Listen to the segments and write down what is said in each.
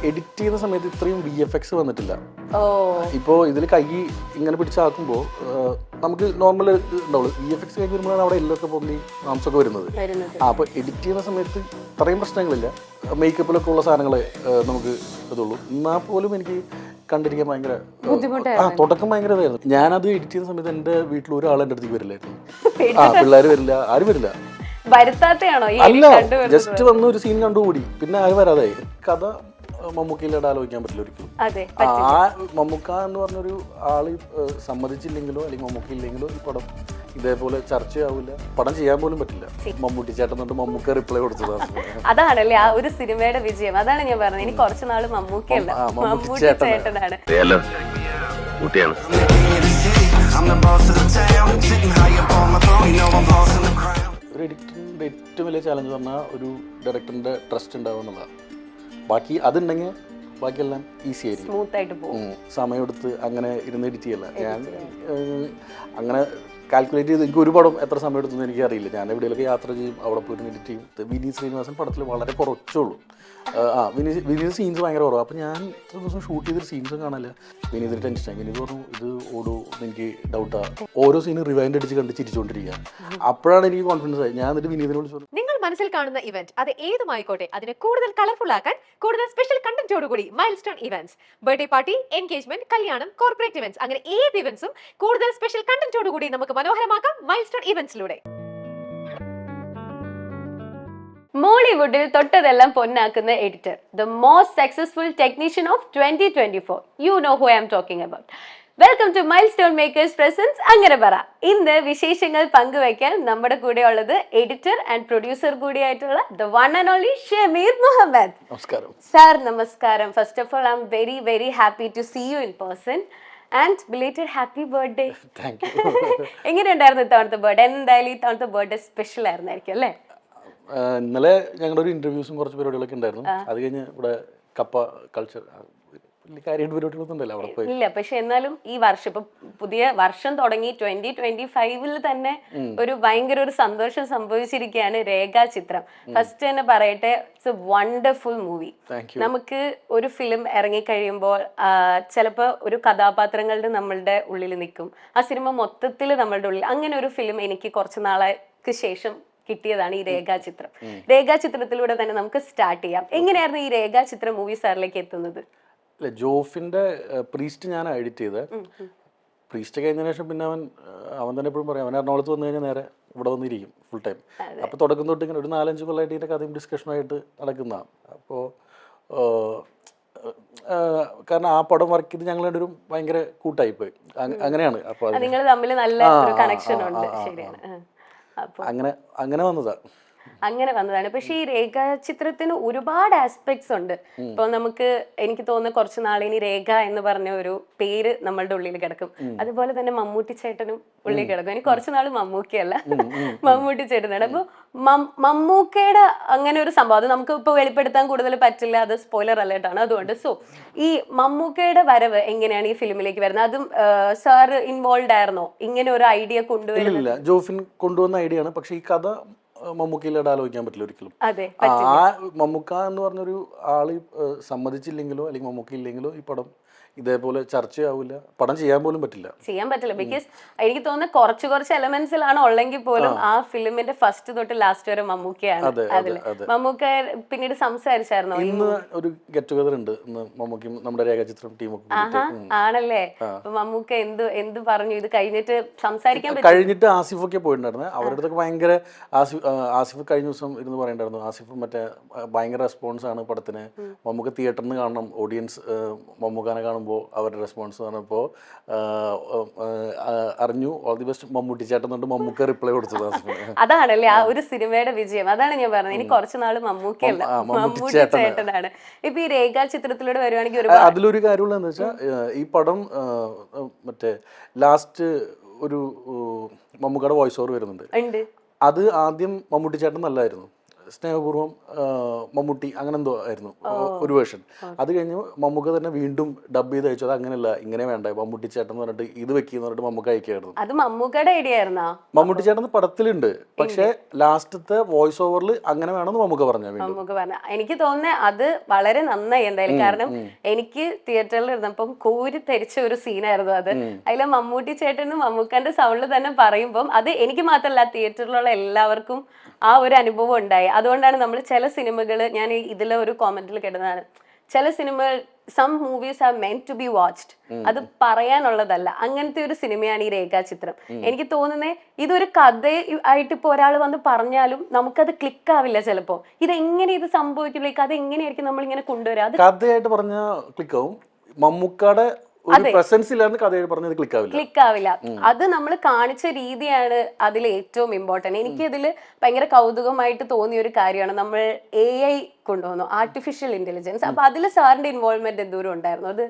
Edit ചെയ്യുന്ന സമയത്ത് ഇത്രയും VFX വന്നിട്ടില്ല. ഇപ്പോൾ ഇതിൽ കൈ ഇങ്ങനെ പിടിച്ചാക്കുമ്പോൾ നമുക്ക് നോർമൽ ഉണ്ടാവുള്ളൂ. VFX കഴിഞ്ഞ് വരുമ്പോഴാണ് അവിടെ എല്ലൊക്കെ പൊന്തി മാംസമൊക്കെ വരുന്നത്. അപ്പോൾ എഡിറ്റ് ചെയ്യുന്ന സമയത്ത് ഇത്രയും പ്രശ്നങ്ങളില്ല. മേക്കപ്പിലൊക്കെ ഉള്ള സാധനങ്ങളെ നമുക്ക് ഇതുള്ളൂ. എന്നാൽ പോലും എനിക്ക് കണ്ടിരിക്കാൻ ഭയങ്കര തുടക്കം ഭയങ്കര ഇതായിരുന്നു. ഞാനത് എഡിറ്റ് ചെയ്യുന്ന സമയത്ത് എൻ്റെ വീട്ടിൽ ഒരാൾ എൻ്റെ അടുത്തേക്ക് വരില്ലായിരുന്നു. പിള്ളേർ വരില്ല, ആരും വരില്ല. അല്ല, ജസ്റ്റ് വന്ന് ഒരു സീൻ കണ്ടുകൂടി പിന്നെ ആരും വരാതായി. കഥ മമ്മൂക്കയിലൂടെ ആലോചിക്കാൻ പറ്റില്ല ഒരിക്കലും. ആ മമ്മൂക്ക എന്ന് പറഞ്ഞൊരു ആള് സമ്മതിച്ചില്ലെങ്കിലോ അല്ലെങ്കിൽ മമ്മൂക്ക ഇല്ലെങ്കിലോ ഈ പടം ഇതേപോലെ ചർച്ചയാവില്ല, പടം ചെയ്യാൻ പോലും പറ്റില്ല. മമ്മൂട്ടി ചേട്ടൻ തൊട്ട് മമ്മൂക്ക റിപ്ലൈ കൊടുത്തതാണ്. അതാണല്ലേ ആ ഒരു സിനിമയുടെ വിജയം. അതാണ് ഞാൻ പറഞ്ഞത്, ഇനി കുറച്ച് നാള് മമ്മൂക്കയല്ല മമ്മൂട്ടി ചേട്ടനാണ്. ഒരു എഡിറ്ററിന്റെ ഏറ്റവും വലിയ ചാലഞ്ച് പറഞ്ഞാൽ ഒരു ഡയറക്ടറിന്റെ ട്രസ്റ്റ് ഉണ്ടാവുക എന്നുള്ളതാണ്. ബാക്കി അതുണ്ടെങ്കിൽ ബാക്കിയെല്ലാം ഈസി ആയിരിക്കും. സമയമെടുത്ത് അങ്ങനെ ഇരുന്ന് എഡിറ്റ് ചെയ്യല്ല. ഞാൻ അങ്ങനെ കാൽക്കുലേറ്റ് ചെയ്ത് എനിക്ക് ഒരു പടം എത്ര സമയം എടുത്തെന്ന് എനിക്ക് അറിയില്ല. ഞാൻ എവിടെയൊക്കെ യാത്ര ചെയ്യും, അവിടെ പോയിട്ട് എഡിറ്റ് ചെയ്യും. വിനീത് ശ്രീനിവാസൻ പടത്തിൽ വളരെ കുറച്ചുള്ളൂ. വിനീത് സീൻസ് ഭയങ്കര കുറവാണ്. അപ്പോൾ ഞാൻ ഇത്ര ദിവസം ഷൂട്ട് ചെയ്തൊരു സീൻസ് കാണില്ല. വിനീതിന് ടെൻഷനായി. വിനീത് പറഞ്ഞു ഇത് ഓടൂ, എനിക്ക് ഡൗട്ടാണ്. ഓരോ സീനും റിവൈൻഡ് അടിച്ച് കണ്ട് ചിരിച്ചുകൊണ്ടിരിക്കുക. അപ്പോഴാണ് എനിക്ക് കോൺഫിഡൻസ് ആയി. ഞാൻ എന്നിട്ട് വിനീതിനോട് ചോദിച്ചു, നിങ്ങൾ മനസ്സിൽ കാണുന്ന ഇവന്റ് അത് ഏതുമായിക്കോട്ടെ അതിനെ കൂടുതൽ കളർഫുൾ ആക്കാൻ കൂടുതൽ സ്പെഷ്യൽ കണ്ടന്റോടുകൂടി milestone events, birthday party, engagement, കല്യാണം, കോർപ്പറേറ്റ് ഇവന്റ്സ്, അങ്ങനെ ഏത് ഇവന്റ്സും കൂടുതൽ സ്പെഷ്യൽ കണ്ടന്റോടുകൂടി നമുക്ക് മനോഹരമാക്കാം മൈൽസ്റ്റോൺ ഇവന്റ്സിലൂടെ. മോളിവുഡിൽ തൊട്ടതെല്ലാം പൊന്നാക്കുന്ന editor, the most successful technician of 2024. You know who I am talking about. Welcome to milestone makers presents അങ്ങനെ പറ. ഇന്ന് വിശേഷങ്ങൾ പങ്കുവയ്ക്കാൻ നമ്മുടെ കൂടെ ഉള്ളത് എഡിറ്റർ ആൻഡ് പ്രൊഡ്യൂസർ കൂടിയായിട്ടുള്ള the one and only Shameer Muhammad. നമസ്കാരം സാർ. നമസ്കാരം. First of all I am very very happy to see you in person and belated happy birthday. എങ്ങനെയുണ്ടായിരുന്നു ഇത്തവണത്തെ ബർത്ത്ഡേ? എന്തായാലും ഇത്തവണത്തെ ബർത്ത്ഡേ സ്പെഷ്യൽ ആയിരുന്നായിരിക്കും അല്ലേ? ഇന്നലെ ഞങ്ങളുടെ ഒരു ഇന്റർവ്യൂസും കുറച്ച് പരിപാടികളൊക്കെ ഉണ്ടായിരുന്നു. അത് കഴിഞ്ഞ് ഇവിടെ കപ്പ കൾച്ചർ കാര്യമായിട്ട് പരിപാടികളൊന്നും ഉണ്ടല്ലോ അവിടെ പോയി. ഇല്ല, പക്ഷെ എന്നാലും ഈ വർഷം ഇപ്പൊ പുതിയ വർഷം തുടങ്ങി 2025 തന്നെ ഒരു ഭയങ്കര ഒരു സന്തോഷം സംഭവിച്ചിരിക്കുകയാണ്. രേഖാചിത്രം ഫസ്റ്റ് തന്നെ പറയട്ടെ, ഇറ്റ്സ് എ വണ്ടർഫുൾ മൂവി. നമുക്ക് ഒരു ഫിലിം ഇറങ്ങിക്കഴിയുമ്പോൾ ചിലപ്പോൾ ഒരു കഥാപാത്രങ്ങളുടെ നമ്മളുടെ ഉള്ളിൽ നിൽക്കും. ആ സിനിമ മൊത്തത്തിൽ നമ്മളുടെ ഉള്ളിൽ. അങ്ങനെ ഒരു ഫിലിം എനിക്ക് കുറച്ച് നാൾക്ക് ശേഷം കിട്ടിയതാണ് ഈ രേഖാചിത്രം. രേഖാചിത്രത്തിലൂടെ തന്നെ നമുക്ക് സ്റ്റാർട്ട് ചെയ്യാം. എങ്ങനെയായിരുന്നു ഈ രേഖാചിത്രം മൂവി സാറിലേക്ക് എത്തുന്നത്? അല്ല, ജോഫിന്റെ പ്രീസ്റ്റ് ഞാൻ എഡിറ്റ് ചെയ്തത്. പ്രീസ്റ്റ് കഴിഞ്ഞതിന് ശേഷം പിന്നെ അവൻ തന്നെ എപ്പോഴും പറയും, അവൻ എറണാകുളത്ത് വന്നു കഴിഞ്ഞാൽ നേരെ ഇവിടെ വന്നിരിക്കും ഫുൾ ടൈം. അപ്പോൾ തുടക്കം തൊട്ട് ഇങ്ങനെ ഒരു 4-5 കൊല്ലമായിട്ട് ഇതിൻ്റെ കഥയും ഡിസ്കഷനായിട്ട് നടക്കുന്നതാണ്. അപ്പോൾ കാരണം ആ പടം വർക്ക് ചെയ്ത് ഞങ്ങൾ രണ്ടുപേരും ഭയങ്കര കൂട്ടായിപ്പോയി. അങ്ങനെയാണ്. അപ്പോൾ നിങ്ങൾ തമ്മിൽ നല്ല ഒരു കണക്ഷൻ ഉണ്ട്. ശരിയാണ്. അങ്ങനെ വന്നതാണ്. പക്ഷെ ഈ രേഖാചിത്രത്തിന് ഒരുപാട് ആസ്പെക്ട്സ് ഉണ്ട്. ഇപ്പൊ എനിക്ക് തോന്നുന്ന കുറച്ച് നാളിനി രേഖ എന്ന് പറഞ്ഞ ഒരു പേര് നമ്മളുടെ ഉള്ളിൽ കിടക്കും. അതുപോലെ തന്നെ മമ്മൂട്ടി ചേട്ടനും ഉള്ളിൽ കിടക്കും. എനിക്ക് കുറച്ച് നാൾ മമ്മൂക്കയല്ല, മമ്മൂട്ടി ചേട്ടനാണ്. അപ്പൊ മമ്മൂക്കയുടെ അങ്ങനെ ഒരു സംഭവം അത് നമുക്ക് ഇപ്പൊ വെളിപ്പെടുത്താൻ കൂടുതൽ പറ്റില്ല, അത് സ്പോയിലർ അലേർട്ടാണ്. അതുകൊണ്ട് ഈ മമ്മൂക്കയുടെ വരവ് എങ്ങനെയാണ് ഈ ഫിലിമിലേക്ക് വരുന്നത്? അതും സാർ ഇൻവോൾവ് ആയിരുന്നോ ഇങ്ങനെ ഒരു ഐഡിയ കൊണ്ടുവരുന്നില്ല? ജോഫിൻ കൊണ്ടുവന്ന ഐഡിയ ആണ്. പക്ഷെ ഈ കഥ മമ്മൂക്കയിലൂടെ ആലോചിക്കാൻ പറ്റില്ല ഒരിക്കലും. ആ മമ്മൂക്ക എന്ന് പറഞ്ഞൊരു ആള് സമ്മതിച്ചില്ലെങ്കിലോ അല്ലെങ്കിൽ മമ്മൂക്ക ഇല്ലെങ്കിലോ ഈ പടം ഇതേപോലെ ചർച്ചയാവില്ല, പടം ചെയ്യാൻ പറ്റില്ല. ബിക്കോസ് എനിക്ക് തോന്നുന്ന കുറച്ച് എലമെന്റ്സിലാണ് ഉള്ളെങ്കിൽ പോലും ആ ഫിലിമിന്റെ ഫസ്റ്റ് തൊട്ട് ലാസ്റ്റ് വരെ മമ്മൂക്കയാണ് അതില്. മമ്മൂക്ക പിന്നീട് സംസാരിച്ചായിരുന്നോ? ഇന്ന് ഒരു ഗെറ്റ് ടുഗദർ ഉണ്ട്, മമ്മൂക്കയും നമ്മുടെ രേഖാചിത്രം ടീമൊക്കെ. ആണല്ലേ? മമ്മൂക്ക എന്ത് പറഞ്ഞു ഇത് കഴിഞ്ഞിട്ട് സംസാരിക്കാൻ? കഴിഞ്ഞിട്ട് ആസിഫൊക്കെ പോയിട്ടുണ്ടായിരുന്നു. അവരുടെ അടുത്തൊക്കെ ഭയങ്കര ആസിഫ് കഴിഞ്ഞ ദിവസം ഇരുന്ന് പറയണ്ടായിരുന്നു, ആസിഫ് മറ്റേ ഭയങ്കര റെസ്പോൺസ് ആണ് പടത്തിന്, മമ്മൂക്ക തിയേറ്ററിൽ നിന്ന് കാണണം, ഓഡിയൻസ് മമ്മൂക്കാനെ കാണുമ്പോൾ അവരുടെ റെസ്പോൺസ് പറഞ്ഞപ്പോൾ അറിഞ്ഞു ഓൾ ദി ബെസ്റ്റ് മമ്മൂട്ടി ചേട്ടൻ തൊട്ട് മമ്മൂക്ക റിപ്ലൈ കൊടുത്തത്. അതാണല്ലേ ആ ഒരു സിനിമയുടെ വിജയം. അതാണ് ഞാൻ പറഞ്ഞത്, ഇനി കുറച്ച് നാള് മമ്മൂക്കയല്ല മമ്മൂട്ടി ചേട്ടനാണ്. ഇപ്പൊ ഈ രേഖാചിത്രത്തിലൂടെ വരുവാണെങ്കിൽ അതിലൊരു കാര്യമുള്ള എന്താ വെച്ചാൽ ഈ പടം മറ്റേ ലാസ്റ്റ് ഒരു മമ്മൂക്കയുടെ വോയിസ് ഓവർ വരുന്നുണ്ട്. അത് ആദ്യം മമ്മൂട്ടി ചേട്ടൻ നല്ലതായിരുന്നു, സ്നേഹപൂർവ്വം മമ്മൂട്ടി അങ്ങനെ എന്തോ ആയിരുന്നു ഒരു വേർഷൻ. അത് കഴിഞ്ഞ് മമ്മൂക്ക തന്നെ വീണ്ടും ഡബ് ചെയ്ത് അയച്ചു. അത് അങ്ങനെയല്ല, ഇങ്ങനെ വേണ്ട, മമ്മൂട്ടി ചേട്ടൻ എന്ന് പറഞ്ഞിട്ട് ഇത് വെക്കിന്ന് പറഞ്ഞിട്ട് മമ്മൂക്ക അയക്കായിരുന്നു. അത് മമ്മൂക്കയുടെ ഐഡിയ ആയിരുന്നാ? മമ്മൂട്ടി ചേട്ടൻ പടത്തിലുണ്ട്, പക്ഷെ ലാസ്റ്റത്തെ വോയിസ് ഓവറിൽ അങ്ങനെ വേണമെന്ന് മമ്മൂക്ക പറഞ്ഞു. മമ്മൂക്ക പറഞ്ഞ എനിക്ക് തോന്നുന്നത് അത് വളരെ നന്നായി എന്തായാലും. കാരണം എനിക്ക് തിയേറ്ററിൽ ഇരുന്നപ്പം കോരി തെരിച്ച ഒരു സീനായിരുന്നു അത്. അതിലെ മമ്മൂട്ടി ചേട്ടനും മമ്മൂക്കന്റെ സൗണ്ടിൽ തന്നെ പറയുമ്പം അത് എനിക്ക് മാത്രമല്ല തിയേറ്ററിലുള്ള എല്ലാവർക്കും ആ ഒരു അനുഭവം ഉണ്ടായി. അതുകൊണ്ടാണ് നമ്മൾ ചില സിനിമകൾ, ഞാൻ ഇതിലെ ഒരു കോമന്റിൽ കേട്ടതാണ്, ചില സിനിമകൾ some movies are meant to be watched, അത് പറയാനുള്ളതല്ല. അങ്ങനത്തെ ഒരു സിനിമയാണ് ഈ രേഖാചിത്രം. എനിക്ക് തോന്നുന്നത് ഇതൊരു കഥ ആയിട്ട് ഇപ്പൊ ഒരാൾ വന്ന് പറഞ്ഞാലും നമുക്കത് ക്ലിക്ക് ആവില്ല ചിലപ്പോ. ഇതെങ്ങനെ ഇത് സംഭവിക്കില്ല, ഈ കഥ എങ്ങനെയായിരിക്കും നമ്മൾ ഇങ്ങനെ കൊണ്ടുവരാ? അത് കഥയായിട്ട് പറഞ്ഞ ക്ലിക്ക് ആവും. മമ്മൂക്കയുടെ പ്രസൻസ് ഇല്ലാന്ന് കഥയായിട്ട് പറഞ്ഞത് ക്ലിക്ക് ആവില്ല. അത് നമ്മൾ കാണിച്ച രീതിയാണ് അതിൽ ഏറ്റവും ഇമ്പോർട്ടന്റ്. എനിക്ക് ഇതിൽ ഭയങ്കര കൗതുകമായിട്ട് തോന്നിയ ഒരു കാര്യമാണ് നമ്മൾ AI കൊണ്ടുവന്നു, ആർട്ടിഫിഷ്യൽ ഇന്റലിജൻസ്. അപ്പൊ അതിൽ സാറിന്റെ ഇൻവോൾവ്മെന്റ് എന്തോരം ഉണ്ടായിരുന്നു? അത്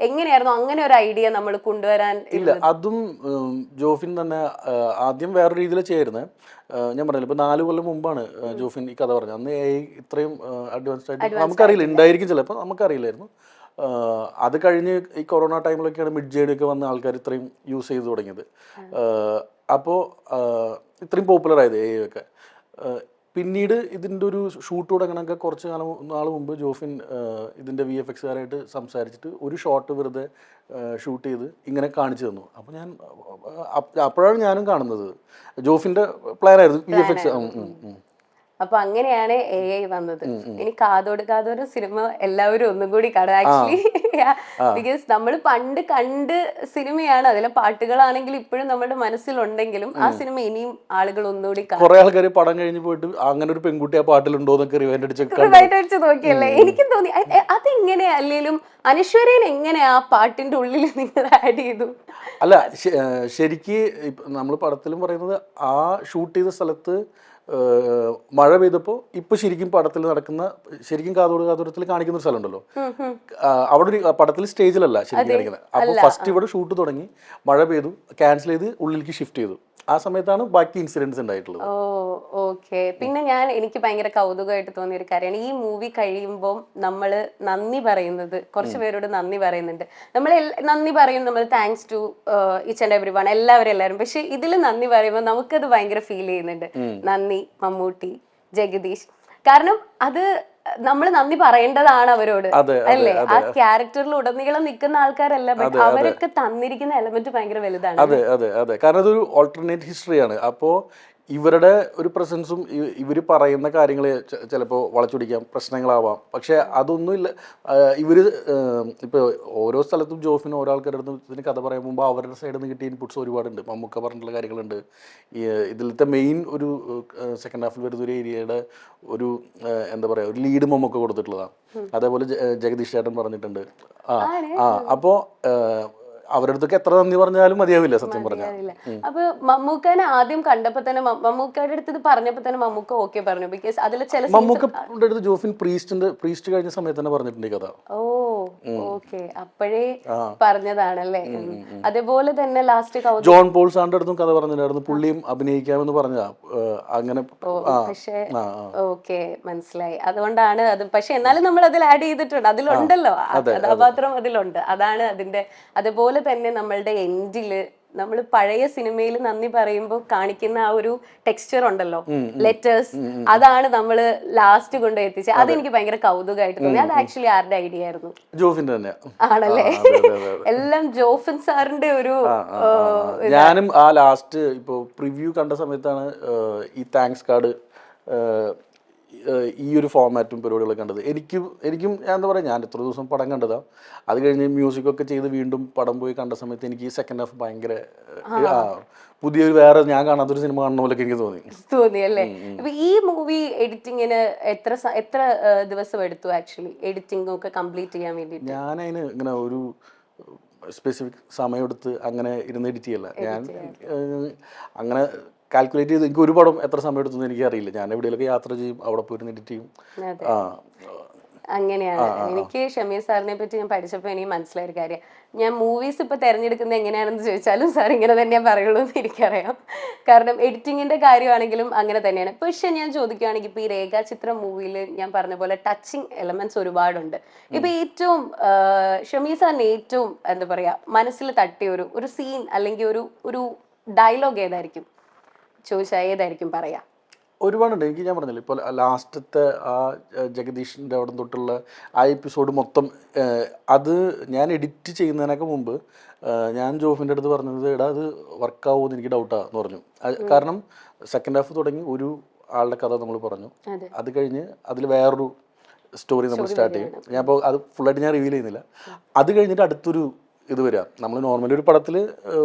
എങ്ങനെയായിരുന്നു അങ്ങനെ ഒരു ഐഡിയ നമ്മൾ കൊണ്ടുവരാൻ? ഇല്ല, അതും ജോഫിൻ തന്നെ ആദ്യം വേറെ രീതിയിൽ ചെയ്യായിരുന്നത്. ഞാൻ പറഞ്ഞില്ല, ഇപ്പൊ 4 കൊല്ലം മുമ്പാണ് ജോഫിൻ ഈ കഥ പറഞ്ഞത്. അന്ന് AI ഇത്രയും അഡ്വാൻസ്ഡ് ആയിട്ട് നമുക്കറിയില്ല, ഉണ്ടായിരിക്കും ചിലപ്പോൾ, നമുക്കറിയില്ലായിരുന്നു. അത് കഴിഞ്ഞ് ഈ കൊറോണ ടൈമിലൊക്കെയാണ് മിഡ് ജേർണി ഒക്കെ വന്ന ആൾക്കാർ ഇത്രയും യൂസ് ചെയ്ത് തുടങ്ങിയത്. അപ്പോൾ ഇത്രയും പോപ്പുലർ ആയത് AI ഒക്കെ. പിന്നീട് ഇതിൻ്റെ ഒരു ഷൂട്ട് തുടങ്ങണമൊക്കെ കുറച്ച് നാൾ മുമ്പ് ജോഫിൻ ഇതിൻ്റെ VFX കാരായിട്ട് സംസാരിച്ചിട്ട് ഒരു ഷോട്ട് വെറുതെ ഷൂട്ട് ചെയ്ത് ഇങ്ങനെ കാണിച്ചു തന്നു. അപ്പോൾ അപ്പോഴാണ് ഞാനും കാണുന്നത്. ജോഫിൻ്റെ പ്ലാനായിരുന്നു VFX. അപ്പൊ അങ്ങനെയാണ് AI വന്നത്. ഇനി കാതോട് കാതോട് സിനിമ എല്ലാവരും ഒന്നും കൂടി കാണും ആക്ച്വലി. ബിക്കോസ് നമ്മൾ പണ്ട് കണ്ട് സിനിമയാണ്, അതിലെ പാട്ടുകളാണെങ്കിലും ഇപ്പോഴും നമ്മുടെ മനസ്സിലുണ്ടെങ്കിലും ആ സിനിമ ഇനിയും ആളുകൾ ഒന്നുകൂടി കാണും. കുറെ ആൾക്കാർ പടം കഴിഞ്ഞ് പോയിട്ട് അങ്ങനെ ഒരു പെൺകുട്ടി ആ പാട്ടിലുണ്ടോ എന്നൊക്കെ റിവൈൻഡ് അടിച്ച് നോക്കിയല്ലേ. എനിക്കും തോന്നി അതെങ്ങനെ അല്ലെങ്കിലും അനശ്വരൻ എങ്ങനെ ആ പാട്ടിന്റെ ഉള്ളിൽ നിങ്ങൾ ആഡ് ചെയ്തു? അല്ല, ശരിക്ക് നമ്മൾ പടത്തിലും പറയുന്നത് ആ ഷൂട്ട് ചെയ്ത സ്ഥലത്ത് മഴ പെയ്തപ്പോൾ ഇപ്പൊ ശരിക്കും പടത്തിൽ നടക്കുന്ന, ശരിക്കും കാതോടത്തിൽ കാണിക്കുന്ന ഒരു സ്ഥലമുണ്ടല്ലോ, അവിടെ ഒരു പടത്തിൽ സ്റ്റേജിലല്ല ശരിക്കും കാണിക്കുന്നത്. അപ്പൊ ഫസ്റ്റ് ഇവിടെ ഷൂട്ട് തുടങ്ങി, മഴ പെയ്തു, ക്യാൻസൽ ചെയ്ത് ഉള്ളിലേക്ക് ഷിഫ്റ്റ് ചെയ്തു. ആ സമയത്താണ് ബാക്കി ഇൻസിഡൻസ് ഉണ്ടായിട്ടുള്ളത്. ഓക്കെ. പിന്നെ എനിക്ക് ഭയങ്കര കൗതുകമായിട്ട് തോന്നിയ ഒരു കാര്യമാണ് ഈ മൂവി കഴിയുമ്പോൾ നമ്മൾ നന്ദി പറയുന്നത്, കുറച്ച് പേരോട് നന്ദി പറയുന്നുണ്ട്. നമ്മൾ നന്ദി പറയും, നമ്മൾ thanks to each and every one, എല്ലാവരും. പക്ഷെ ഇതിൽ നന്ദി പറയുമ്പോൾ നമുക്കത് ഭയങ്കര ഫീൽ ചെയ്യുന്നുണ്ട്. നന്ദി മമ്മൂട്ടി, ജഗദീഷ്. കാരണം അത് നമ്മൾ നന്ദി പറയേണ്ടതാണ് അവരോട്, അല്ലേ? ആ ക്യാരക്ടറിൽ ഉടനീളം നിൽക്കുന്ന ആൾക്കാരല്ല, ബട്ട് അവരൊക്കെ തന്നിരിക്കുന്ന എലമെന്റ് ഭയങ്കര വലുതാണ്. അതെ, കാരണം അതൊരു ഓൾട്ടർനേറ്റ് ഹിസ്റ്ററിയാണ്. അപ്പോ ഇവരുടെ ഒരു പ്രസൻസും ഇവർ പറയുന്ന കാര്യങ്ങൾ ചിലപ്പോൾ വളച്ചൊടിക്കാം, പ്രശ്നങ്ങളാവാം. പക്ഷെ അതൊന്നുമില്ല. ഇവര് ഇപ്പോൾ ഓരോ സ്ഥലത്തും ജോഫിന് ഓരോ ആൾക്കാരുടെ അടുത്ത് ഇതിന് കഥ പറയാൻ മുമ്പ് അവരുടെ സൈഡിൽ നിന്ന് കിട്ടിയ ഇൻപുട്സ് ഒരുപാടുണ്ട്. മമ്മൂക്ക പറഞ്ഞിട്ടുള്ള കാര്യങ്ങളുണ്ട്. ഇതിലത്തെ മെയിൻ ഒരു സെക്കൻഡ് ഹാഫിൽ വരുന്ന ഒരു ഏരിയയുടെ ഒരു എന്താ പറയുക, ഒരു ലീഡ് മമ്മൂക്ക കൊടുത്തിട്ടുള്ളതാണ്. അതേപോലെ ജഗദീഷ് ചേട്ടൻ പറഞ്ഞിട്ടുണ്ട്. അപ്പോൾ അവരുടെ അടുത്തൊക്കെ എത്ര നന്ദി പറഞ്ഞാലും മതിയാവില്ല സത്യം പറഞ്ഞാൽ. അപ്പൊ മമ്മൂക്കനെ ആദ്യം കണ്ടപ്പോ തന്നെ, മമ്മൂക്കയുടെ അടുത്ത് ഇത് പറഞ്ഞപ്പോ തന്നെ മമ്മൂക്ക ഓക്കെ പറഞ്ഞു. ബിക്കോസ് അതിൽ ചില മമ്മൂക്കയുടെ അടുത്ത് ജോഫിൻ പ്രീസ്റ്റ് കഴിഞ്ഞ സമയത്ത് തന്നെ പറഞ്ഞിട്ടുണ്ട് ഈ കഥ. ഓക്കെ, അപ്പോഴേ പറഞ്ഞതാണല്ലേ. അതേപോലെ തന്നെ ലാസ്റ്റ് ജോൺ പോൾ സാറിന്റെ അടുത്തും കഥ പറഞ്ഞിട്ടുണ്ടായിരുന്നു, പുള്ളിയും അഭിനയിക്കാമെന്ന് പറഞ്ഞതാ. അങ്ങനെ പക്ഷേ ഓക്കെ, മനസ്സിലായി. അതുകൊണ്ടാണ് അത്. പക്ഷെ എന്നാലും നമ്മൾ അതിൽ ആഡ് ചെയ്തിട്ടുണ്ട്, അതിലുണ്ടല്ലോ കഥാപാത്രം അതിലുണ്ട്. അതാണ് അതിന്റെ. അതുപോലെ തന്നെ നമ്മളുടെ എൻഡില് നമ്മൾ പഴയ സിനിമയിൽ നന്ദി പറയുമ്പോൾ കാണിക്കുന്ന ആ ഒരു ടെക്സ്ചർ ഉണ്ടല്ലോ, ലെറ്റേഴ്സ്, അതാണ് നമ്മൾ ലാസ്റ്റ് കൊണ്ടുപോയി എത്തിച്ചത്. അതെനിക്ക് ഭയങ്കര കൗതുകമായിട്ട് തോന്നി. അത് ആക്ച്വലി ആരുടെ ഐഡിയ ആയിരുന്നു? ജോഫിന്റെ തന്നെ ആണല്ലേ? എല്ലാം ജോഫിൻ സാറിന്റെ ഒരു. ഞാനും ആ ലാസ്റ്റ് ഇപ്പൊ പ്രിവ്യൂ കണ്ട സമയത്താണ് ഈ താങ്ക്സ് കാർഡ് ഈ ഒരു ഫോർമാറ്റും പരിപാടികളൊക്കെ കണ്ടത്. എനിക്കും ഞാൻ എന്താ പറയുക, ഞാൻ എത്ര ദിവസം പടം കണ്ടതാണ്. അത് കഴിഞ്ഞ് മ്യൂസിക്കൊക്കെ ചെയ്ത് വീണ്ടും പടം പോയി കണ്ട സമയത്ത് എനിക്ക് ഈ സെക്കൻഡ് ഹാഫ് ഭയങ്കര പുതിയൊരു വേറെ ഞാൻ കാണാത്തൊരു സിനിമ കാണുന്ന പോലൊക്കെ എനിക്ക് തോന്നി അല്ലേ? അപ്പൊ ഈ മൂവി എഡിറ്റിങ്ങിന് എത്ര ദിവസം എടുത്തു ആക്ച്വലി എഡിറ്റിംഗ് ഒക്കെ കംപ്ലീറ്റ് ചെയ്യാൻ വേണ്ടി? ഞാൻ അതിന് ഇങ്ങനെ ഒരു സ്പെസിഫിക് സമയമെടുത്ത് അങ്ങനെ ഇരുന്ന് എഡിറ്റ് ചെയ്യല്ല. ഞാൻ അങ്ങനെ കാൽക്കുലേറ്റ് ചെയ്ത് എനിക്ക് ഒരു പടം എത്ര സമയം എടുത്തു എനിക്ക് അറിയില്ല. ഞാൻ എവിടെയൊക്കെ യാത്ര ചെയ്യും, അവിടെ പോയിരുന്ന് എഡിറ്റ് ചെയ്യും. അങ്ങനെയാണ്. എനിക്ക് ഷമീർ സാറിനെ പറ്റി ഞാൻ പഠിച്ചപ്പോൾ എനിക്ക് മനസ്സിലായ ഒരു കാര്യം, ഞാൻ മൂവീസ് ഇപ്പൊ തെരഞ്ഞെടുക്കുന്നത് എങ്ങനെയാണെന്ന് ചോദിച്ചാലും സാർ ഇങ്ങനെ തന്നെ പറയുള്ളൂ എന്ന് എനിക്കറിയാം. കാരണം എഡിറ്റിങ്ങിന്റെ കാര്യമാണെങ്കിലും അങ്ങനെ തന്നെയാണ്. പക്ഷെ ഞാൻ ചോദിക്കുകയാണെങ്കിൽ ഇപ്പൊ ഈ രേഖാചിത്രം മൂവിയിൽ ഞാൻ പറഞ്ഞ പോലെ ടച്ചിങ് എലമെന്റ്സ് ഒരുപാടുണ്ട്. ഇപ്പൊ ഏറ്റവും ഷമീർ സാറിന് ഏറ്റവും എന്താ പറയാ മനസ്സിൽ തട്ടിയ ഒരു സീൻ അല്ലെങ്കിൽ ഒരു ഡയലോഗ് ഏതായിരിക്കും ചോദിച്ചാൽ ഏതായിരിക്കും പറയാ? ഒരുപാടുണ്ട്. എനിക്ക് ഞാൻ പറഞ്ഞില്ല ഇപ്പോൾ ലാസ്റ്റത്തെ ആ ജഗദീഷിൻ്റെ അവിടെ തൊട്ടുള്ള ആ എപ്പിസോഡ് മൊത്തം അത് ഞാൻ എഡിറ്റ് ചെയ്യുന്നതിനൊക്കെ മുമ്പ് ഞാൻ ജോഫിൻ്റെ അടുത്ത് പറഞ്ഞത് എടാ അത് വർക്കാവുമെന്ന് എനിക്ക് ഡൗട്ടാന്ന് പറഞ്ഞു. കാരണം സെക്കൻഡ് ഹാഫ് തുടങ്ങി ഒരു ആളുടെ കഥ നമ്മൾ പറഞ്ഞു, അത് കഴിഞ്ഞ് അതിൽ വേറൊരു സ്റ്റോറി നമ്മൾ സ്റ്റാർട്ട് ചെയ്യും. ഞാൻ ഇപ്പോൾ അത് ഫുള്ളായിട്ട് ഞാൻ റിവീൽ ചെയ്യുന്നില്ല. അത് കഴിഞ്ഞിട്ട് അടുത്തൊരു ഇത് വരിക. നമ്മൾ നോർമലി ഒരു പടത്തിൽ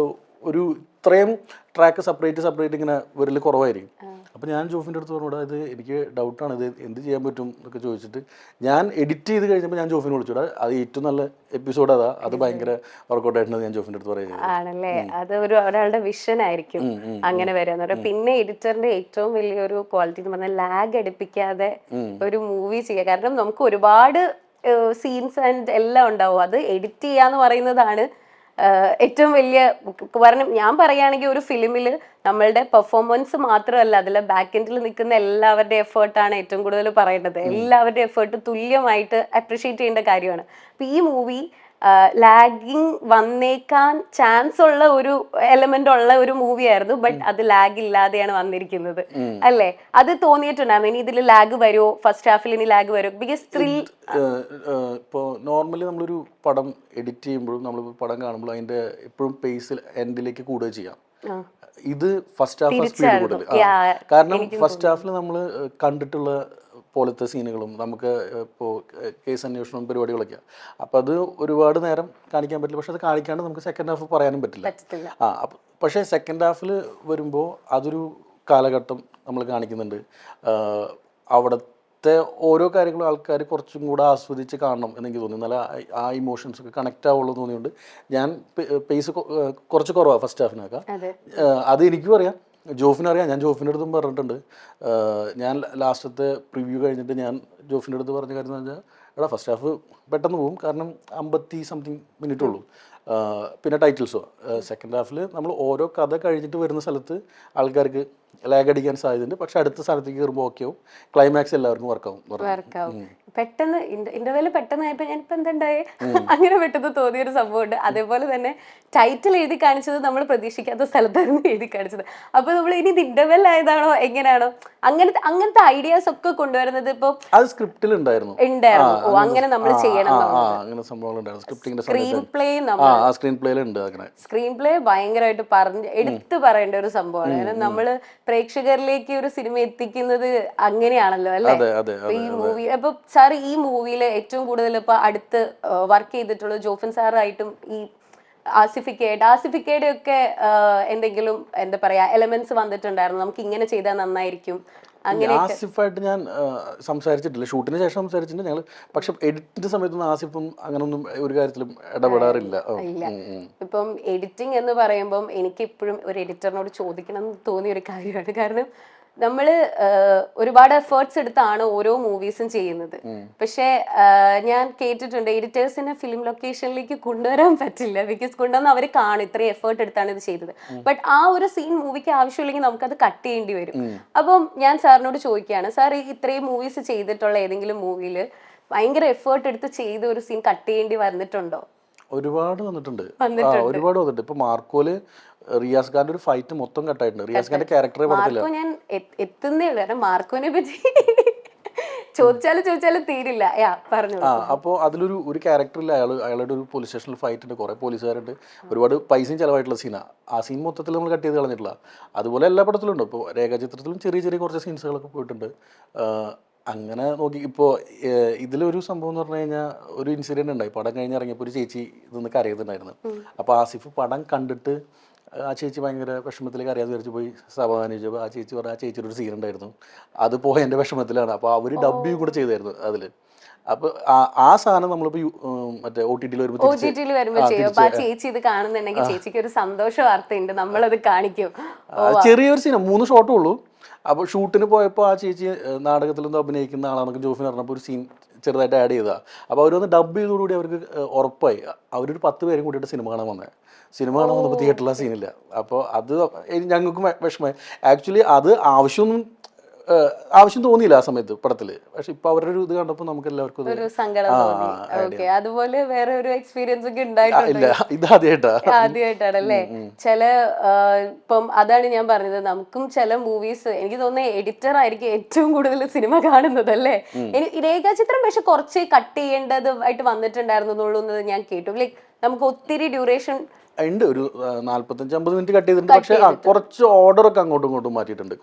ഒരു ഇത്രയും ട്രാക്ക് സെപ്പറേറ്റ് ഇങ്ങനെ വരൽ കുറവായിരിക്കും. അപ്പോൾ ഞാൻ ജോഫിൻ്റെ അടുത്ത് പറഞ്ഞുകൂടാ ഇത് എനിക്ക് ഡൗട്ടാണ്, ഇത് എന്ത് ചെയ്യാൻ പറ്റും എന്നൊക്കെ ചോദിച്ചിട്ട് ഞാൻ എഡിറ്റ് ചെയ്ത് കഴിഞ്ഞപ്പോൾ ഞാൻ ജോഫിനെ വിളിച്ചുകൂടാ അത് ഏറ്റവും നല്ല എപ്പിസോഡ് അതാ, അത് ഭയങ്കര വർക്കൗട്ട് ആയിട്ടുണ്ട് ഞാൻ ജോഫിൻ്റെ അടുത്ത് പറയുന്നത്. ആണല്ലേ, അത് ഒരാളുടെ വിഷൻ ആയിരിക്കും അങ്ങനെ വരാന്ന് പറയാം. പിന്നെ എഡിറ്ററിന്റെ ഏറ്റവും വലിയൊരു ക്വാളിറ്റി എന്ന് പറഞ്ഞാൽ ലാഗ് അടുപ്പിക്കാതെ ഒരു മൂവി ചെയ്യുക. കാരണം നമുക്ക് ഒരുപാട് സീൻസ് ആൻഡ് എല്ലാം ഉണ്ടാവും, അത് എഡിറ്റ് ചെയ്യാന്ന് പറയുന്നതാണ് ഏറ്റവും വലിയ. കാരണം ഞാൻ പറയുകയാണെങ്കിൽ ഒരു ഫിലിമിൽ നമ്മളുടെ പെർഫോമൻസ് മാത്രമല്ല, അതിലെ ബാക്ക് എൻഡിൽ നിൽക്കുന്ന എല്ലാവരുടെ എഫേർട്ടാണ് ഏറ്റവും കൂടുതൽ പറയേണ്ടത്. എല്ലാവരുടെ എഫേർട്ട് തുല്യമായിട്ട് അപ്രിഷിയേറ്റ് ചെയ്യേണ്ട കാര്യമാണ്. അപ്പം ഈ മൂവി ലാഗിങ് വന്നേക്കാൻ ചാൻസ് ഉള്ള ഒരു എലമെന്റ് ഉള്ള ഒരു മൂവി ആയിരുന്നു. ബട്ട് അത് ലാഗ് ഇല്ലാതെയാണ് വന്നിരിക്കുന്നത് അല്ലേ? അത് തോന്നിയിട്ടുണ്ടായിരുന്നു ഇനി ഇതിൽ ലാഗ് വരുമോ, ഫസ്റ്റ് ഹാഫിൽ ഇനി ലാഗ് വരുമോ? ബിക്കോസ് ഇപ്പോൾ നോർമലി നമ്മളൊരു പടം എഡിറ്റ് ചെയ്യുമ്പോഴും നമ്മൾ പടം കാണുമ്പോഴും അതിന്റെ എപ്പോഴും പേസിൽ എൻഡിലേക്ക് കൂടുക ചെയ്യാം. ഇത് ഫസ്റ്റ് ഹാഫ് സ്പീഡ് കൂടുതൽ, കാരണം ഫസ്റ്റ് ഹാഫിൽ നമ്മൾ കണ്ടിട്ടുള്ള പോലത്തെ സീനുകളും നമുക്ക് ഇപ്പോൾ കേസ് അന്വേഷണവും പരിപാടികളൊക്കെയാണ്. അപ്പോൾ അത് ഒരുപാട് നേരം കാണിക്കാൻ പറ്റില്ല. പക്ഷെ അത് കാണിക്കാണ്ട് നമുക്ക് സെക്കൻഡ് ഹാഫ് പറയാനും പറ്റില്ല. പക്ഷേ സെക്കൻഡ് ഹാഫിൽ വരുമ്പോൾ അതൊരു കാലഘട്ടം നമ്മൾ കാണിക്കുന്നുണ്ട്. അവിടുത്തെ ഓരോ കാര്യങ്ങളും ആൾക്കാർ കുറച്ചും കൂടെ ആസ്വദിച്ച് കാണണം എന്നെനിക്ക് തോന്നി. നല്ല ആ ഇമോഷൻസ് ഒക്കെ കണക്റ്റ് ആവുള്ളൂ തോന്നിയുകൊണ്ട് ഞാൻ പേസ് കുറച്ച് കുറവാണ് ഫസ്റ്റ് ഹാഫിനൊക്കെ. അത് എനിക്കും അറിയാം, ജോഫിനറിയാം. ഞാൻ ജോഫിൻ്റെ അടുത്തും പറഞ്ഞിട്ടുണ്ട്. ഞാൻ ലാസ്റ്റത്തെ പ്രിവ്യൂ കഴിഞ്ഞിട്ട് ഞാൻ ജോഫിൻ്റെ അടുത്ത് പറഞ്ഞ കാര്യം എന്ന് വെച്ചാൽ എടാ ഫസ്റ്റ് ഹാഫ് പെട്ടെന്ന് പോകും, കാരണം 50 മിനിറ്റ് ഉള്ളൂ. പിന്നെ ടൈറ്റിൽസോ സെക്കൻഡ് ഹാഫിൽ നമ്മൾ ഓരോ കഥ കഴിഞ്ഞിട്ട് വരുന്ന സ്ഥലത്ത് ആൾക്കാർക്ക് ലാഗ് അടിക്കാൻ സാധ്യതയുണ്ട്. പക്ഷെ അടുത്ത സ്ഥലത്തേക്ക് കയറുമ്പോൾ ഓക്കെ ആവും, ക്ലൈമാക്സ് എല്ലാവർക്കും വർക്കാവും. പെട്ടെന്ന് ഇന്റർവെല് പെട്ടെന്നായപ്പോ ഞാനിപ്പോ എന്തുണ്ടായേ അങ്ങനെ പെട്ടെന്ന് തോന്നിയൊരു സംഭവമുണ്ട്. അതേപോലെ തന്നെ ടൈറ്റിൽ എഴുതി കാണിച്ചത് നമ്മൾ പ്രതീക്ഷിക്കാത്ത സ്ഥലത്തായിരുന്നു എഴുതി കാണിച്ചത്. അപ്പൊ നമ്മൾ ഇനി ഇത് ഇന്റർവെൽ ആയതാണോ എങ്ങനെയാണോ അങ്ങനത്തെ ഐഡിയാസ് ഒക്കെ കൊണ്ടുവരുന്നത് ഇപ്പൊ അത് സ്ക്രിപ്റ്റിൽ ഉണ്ടായിരുന്നു. ഓ അങ്ങനെ നമ്മൾ ചെയ്യണം. സ്ക്രീൻ പ്ലേ ഭയങ്കരമായിട്ട് എടുത്തു പറയേണ്ട ഒരു സംഭവമാണ്. കാരണം നമ്മള് പ്രേക്ഷകരിലേക്ക് ഒരു സിനിമ എത്തിക്കുന്നത് അങ്ങനെയാണല്ലോ അല്ലെ? ഈ മൂവി അപ്പൊ സാർ ഈ മൂവിയില് ഏറ്റവും കൂടുതൽ ഇപ്പൊ അടുത്ത് വർക്ക് ചെയ്തിട്ടുള്ള ജോഫിൻ സാറായിട്ടും ഈ ആസിഫിക്കയുടെ ഒക്കെ എന്തെങ്കിലും എന്താ പറയാ എലമെന്റ്സ് വന്നിട്ടുണ്ടായിരുന്നു, നമുക്ക് ഇങ്ങനെ ചെയ്താൽ നന്നായിരിക്കും അങ്ങനെ? ആസിഫായിട്ട് ഞാൻ സംസാരിച്ചിട്ടില്ല, ഷൂട്ടിന് ശേഷം സംസാരിച്ചിട്ടുണ്ട് ഞങ്ങൾ. പക്ഷെ എഡിറ്റിന്റെ സമയത്തൊന്നും ആസിഫും അങ്ങനൊന്നും ഒരു കാര്യത്തിലും ഇടപെടാറില്ല. ഇപ്പം എഡിറ്റിംഗ് എന്ന് പറയുമ്പം എനിക്ക് ഇപ്പോഴും ഒരു എഡിറ്ററിനോട് ചോദിക്കണം എന്ന് തോന്നിയ ഒരു കാര്യമാണ്. കാരണം നമ്മള് ഒരുപാട് എഫേർട്സ് എടുത്താണ് ഓരോ മൂവീസും ചെയ്യുന്നത്. പക്ഷെ ഞാൻ കേട്ടിട്ടുണ്ട് എഡിറ്റേഴ്സിനെ ഫിലിം ലൊക്കേഷനിലേക്ക് കൊണ്ടുവരാൻ പറ്റില്ല. ബിക്കോസ് കൊണ്ടുവന്ന് അവർ കാണും ഇത്രയും എഫേർട്ട് എടുത്താണ് ഇത് ചെയ്തത്. ബട്ട് ആ ഒരു സീൻ മൂവിക്ക് ആവശ്യമില്ലെങ്കിൽ നമുക്കത് കട്ട് ചെയ്യേണ്ടി വരും. അപ്പം ഞാൻ സാറിനോട് ചോദിക്കുകയാണ്, സാർ ഈ ഇത്രയും മൂവീസ് ചെയ്തിട്ടുള്ള ഏതെങ്കിലും മൂവിയിൽ ഭയങ്കര എഫേർട്ട് എടുത്ത് ചെയ്ത ഒരു സീൻ കട്ട് ചെയ്യേണ്ടി വന്നിട്ടുണ്ടോ? ഒരുപാട് വന്നിട്ടുണ്ട്. ഇപ്പൊ മാർക്കോല് റിയാസ് ഖാന്റെ ഒരു ഫൈറ്റ് മൊത്തം കട്ടായിട്ടുണ്ട്. റിയാസ് ഖാന്റെ ക്യാരക്ടറെ പറഞ്ഞില്ല. ഞാൻ എത്തുന്നേ ഉള്ളൂ, കാരണം മാർക്കോനെ പറ്റി ചോദിച്ചാലും തീരില്ല. അപ്പോൾ അതിലൊരു ക്യാരക്ടറില്ല, അയാളുടെ ഒരു പോലീസ് സ്റ്റേഷനിൽ ഫൈറ്റ് ഉണ്ട്, കുറെ പോലീസുകാരുണ്ട്, ഒരുപാട് പൈസയും ചിലവായിട്ടുള്ള സീനാ. ആ സീൻ മൊത്തത്തിൽ നമ്മൾ കട്ട് ചെയ്ത് കളഞ്ഞിട്ടില്ല. അതുപോലെ എല്ലാ പടത്തിലും ഉണ്ട്. ഇപ്പോൾ രേഖാചിത്രത്തിലും ചെറിയ കുറച്ച് സീൻസുകളൊക്കെ പോയിട്ടുണ്ട്. അങ്ങനെ നോക്കി ഇപ്പോൾ ഇതിലൊരു സംഭവം എന്ന് പറഞ്ഞു കഴിഞ്ഞാൽ ഒരു ഇൻസിഡന്റ് ഉണ്ടായി. പടം കഴിഞ്ഞിറങ്ങിയപ്പോൾ ഒരു ചേച്ചി ഇതൊന്ന് കരയുന്നുണ്ടായിരുന്നു. അപ്പോൾ ആസിഫ് പടം കണ്ടിട്ട് ആ ചേച്ചി ഭയങ്കര വിഷമത്തിലേക്ക് അറിയാതെ വിചാരിച്ചു പോയി സമാധാനിച്ചപ്പോൾ ആ ചേച്ചി പറഞ്ഞ ആ ചേച്ചിയുടെ ഒരു സീൻ ഉണ്ടായിരുന്നു, അത് പോയതിൻ്റെ വിഷമത്തിലാണ്. അപ്പോൾ അവർ ഡബ്ബിയും കൂടെ ചെയ്തായിരുന്നു അതിൽ. അപ്പൊ ആ സാധനം നമ്മളിപ്പോ മറ്റേ OTT-ൽ വരുമ്പോൾ ചേച്ചി ഇത് കാണുന്നുണ്ടെങ്കിൽ ചേച്ചിക്ക് ഒരു സന്തോഷ വാർത്തയുണ്ട്, നമ്മളത് കാണിക്കും. ചെറിയൊരു സീന 3 ഷോട്ടേ ഉള്ളൂ. അപ്പോൾ ഷൂട്ടിന് പോയപ്പോൾ ആ ചേച്ചി നാടകത്തിലൊന്നും അഭിനയിക്കുന്ന ആളാണെന്നൊക്കെ ജോഫിന് പറഞ്ഞപ്പോൾ ഒരു സീൻ ചെറുതായിട്ട് ആഡ് ചെയ്തതാണ്. അപ്പോൾ അവരൊന്ന് ഡബ് ചെയ്തോടുകൂടി അവർക്ക് ഉറപ്പായി. അവരൊരു 10 പേരും കൂടിയിട്ട് സിനിമ കാണാൻ വന്നത്. സിനിമ കാണാൻ വന്നപ്പോൾ തിയേറ്ററിൽ ആ സീനില്ല. അപ്പോൾ അത് ഞങ്ങൾക്കും വിഷമമായി. ആക്ച്വലി അത് ആവശ്യം തോന്നിയില്ല ആ സമയത്ത് പടത്തില്. പക്ഷെ ഇപ്പൊ അവരുടെ ഒരു ഇത് കണ്ടപ്പോൾ നമുക്ക് എല്ലാവർക്കും ഒരു സങ്കടം തോന്നി. ഓക്കെ, അതുപോലെ വേറെ ഒരു എക്സ്പീരിയൻസ് ഒക്കെ ഉണ്ടായിട്ടുണ്ട്? ഇത് ആദ്യമായിട്ടാണല്ലേ? ചില ഇപ്പം അതാണ് ഞാൻ പറഞ്ഞത്, നമുക്കും ചില മൂവീസ് എനിക്ക് തോന്നുന്നത് എഡിറ്റർ ആയിരിക്കും ഏറ്റവും കൂടുതൽ സിനിമ കാണുന്നത് അല്ലേ? രേഖാചിത്രം പക്ഷെ കുറച്ച് കട്ട് ചെയ്യേണ്ടതായിട്ട് വന്നിട്ടുണ്ടായിരുന്നുള്ളൂ എന്ന് ഞാൻ കേട്ടു. ലൈക്ക് നമുക്ക് ഒത്തിരി ഡ്യൂറേഷൻ ഉണ്ട്, ഒരു 45-50 മിനിറ്റ് കട്ട് ചെയ്തിട്ടുണ്ട്. പക്ഷെ കുറച്ച് ഓർഡർ ഒക്കെ അങ്ങോട്ടും ഇങ്ങോട്ടും മാറ്റിയിട്ടുണ്ട്.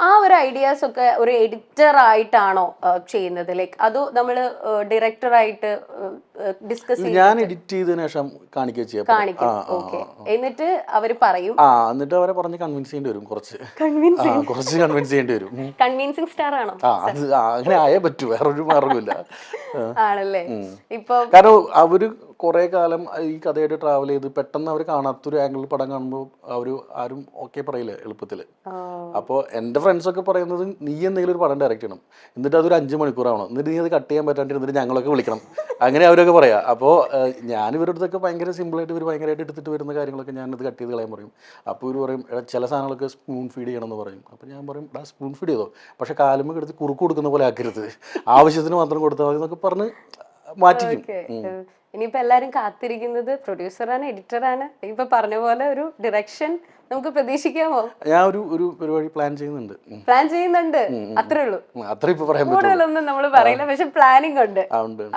ആ ഒരു ഐഡിയാസ് ഒക്കെ ഒരു എഡിറ്റർ ആയിട്ടാണോ ചെയ്യുന്നത്? ലൈക്ക് അതോ നമ്മള് ഡയറക്ടർ ആയിട്ട് ഡിസ്കസ് ഞാൻ എഡിറ്റ് ചെയ്തതിനു ശേഷം കാണിക്കും. എന്നിട്ട് അവര് പറയും, എന്നിട്ട് അവരെ പറഞ്ഞ് കൺവിൻസ് ചെയ്യേണ്ടി വരും. കുറച്ച് കൺവിൻസ് ചെയ്യേണ്ടി വരും. കൺവിൻസിങ് സ്റ്റാർ ആണോ? അങ്ങനെ ആയേ പറ്റൂ, വേറൊരു മാർഗമില്ല. ആണല്ലേ? ഇപ്പൊ കാരണം അവര് കുറെ കാലം ഈ കഥയായിട്ട് ട്രാവൽ ചെയ്ത് പെട്ടെന്ന് അവർ കാണാത്തൊരു ആംഗിളിൽ പടം കാണുമ്പോൾ അവർ ആരും ഓക്കെ പറയില്ല എളുപ്പത്തില്. അപ്പോൾ എൻ്റെ ഫ്രണ്ട്സൊക്കെ പറയുന്നത് നീ എന്തെങ്കിലും ഒരു പടം ഡയറക്റ്റ് ചെയ്യണം, എന്നിട്ട് അതൊരു 5 മണിക്കൂറാവണം, എന്നിട്ട് നീ അത് കട്ട് ചെയ്യാൻ പറ്റാണ്ടിരുന്നിട്ട് ഞങ്ങളൊക്കെ വിളിക്കണം, അങ്ങനെ അവരൊക്കെ പറയാം. അപ്പോൾ ഞാൻ ഇവരുടെ അടുത്തൊക്കെ ഭയങ്കര സിമ്പിളായിട്ട് ഇവർ ഭയങ്കരമായിട്ട് എടുത്തിട്ട് വരുന്ന കാര്യങ്ങളൊക്കെ ഞാനത് കട്ട് ചെയ്ത് കളയാൻ പറയും. അപ്പോൾ ഇവർ പറയും ചില സാധനങ്ങളൊക്കെ സ്പൂൺ ഫീഡ് ചെയ്യണം എന്ന് പറയും. അപ്പോൾ ഞാൻ പറയും സ്പൂൺ ഫീഡ് ചെയ്തോ, പക്ഷെ കാലുമ്മ എടുത്ത് കുറുക്ക് കൊടുക്കുന്ന പോലെ ആക്കരുത്, ആവശ്യത്തിന് മാത്രം കൊടുത്താൽ മതി എന്നൊക്കെ പറഞ്ഞ് മാറ്റിക്കും. ഇനിയിപ്പോ എല്ലാരും കാത്തിരിക്കുന്നത് പ്രൊഡ്യൂസറാണ്, എഡിറ്ററാണ്. ഇപ്പൊ പറഞ്ഞ പോലെ ഒരു ഡയറക്ഷൻ നമുക്ക് പ്രതീക്ഷിക്കാമോ? ഞാൻ ഒരു പരിപാടി പ്ലാൻ ചെയ്യുന്നുണ്ട്. അത്രേ ഉള്ളൂ, കൂടുതലൊന്നും നമ്മൾ പറയില്ല, പക്ഷെ പ്ലാനിങ് ഉണ്ട്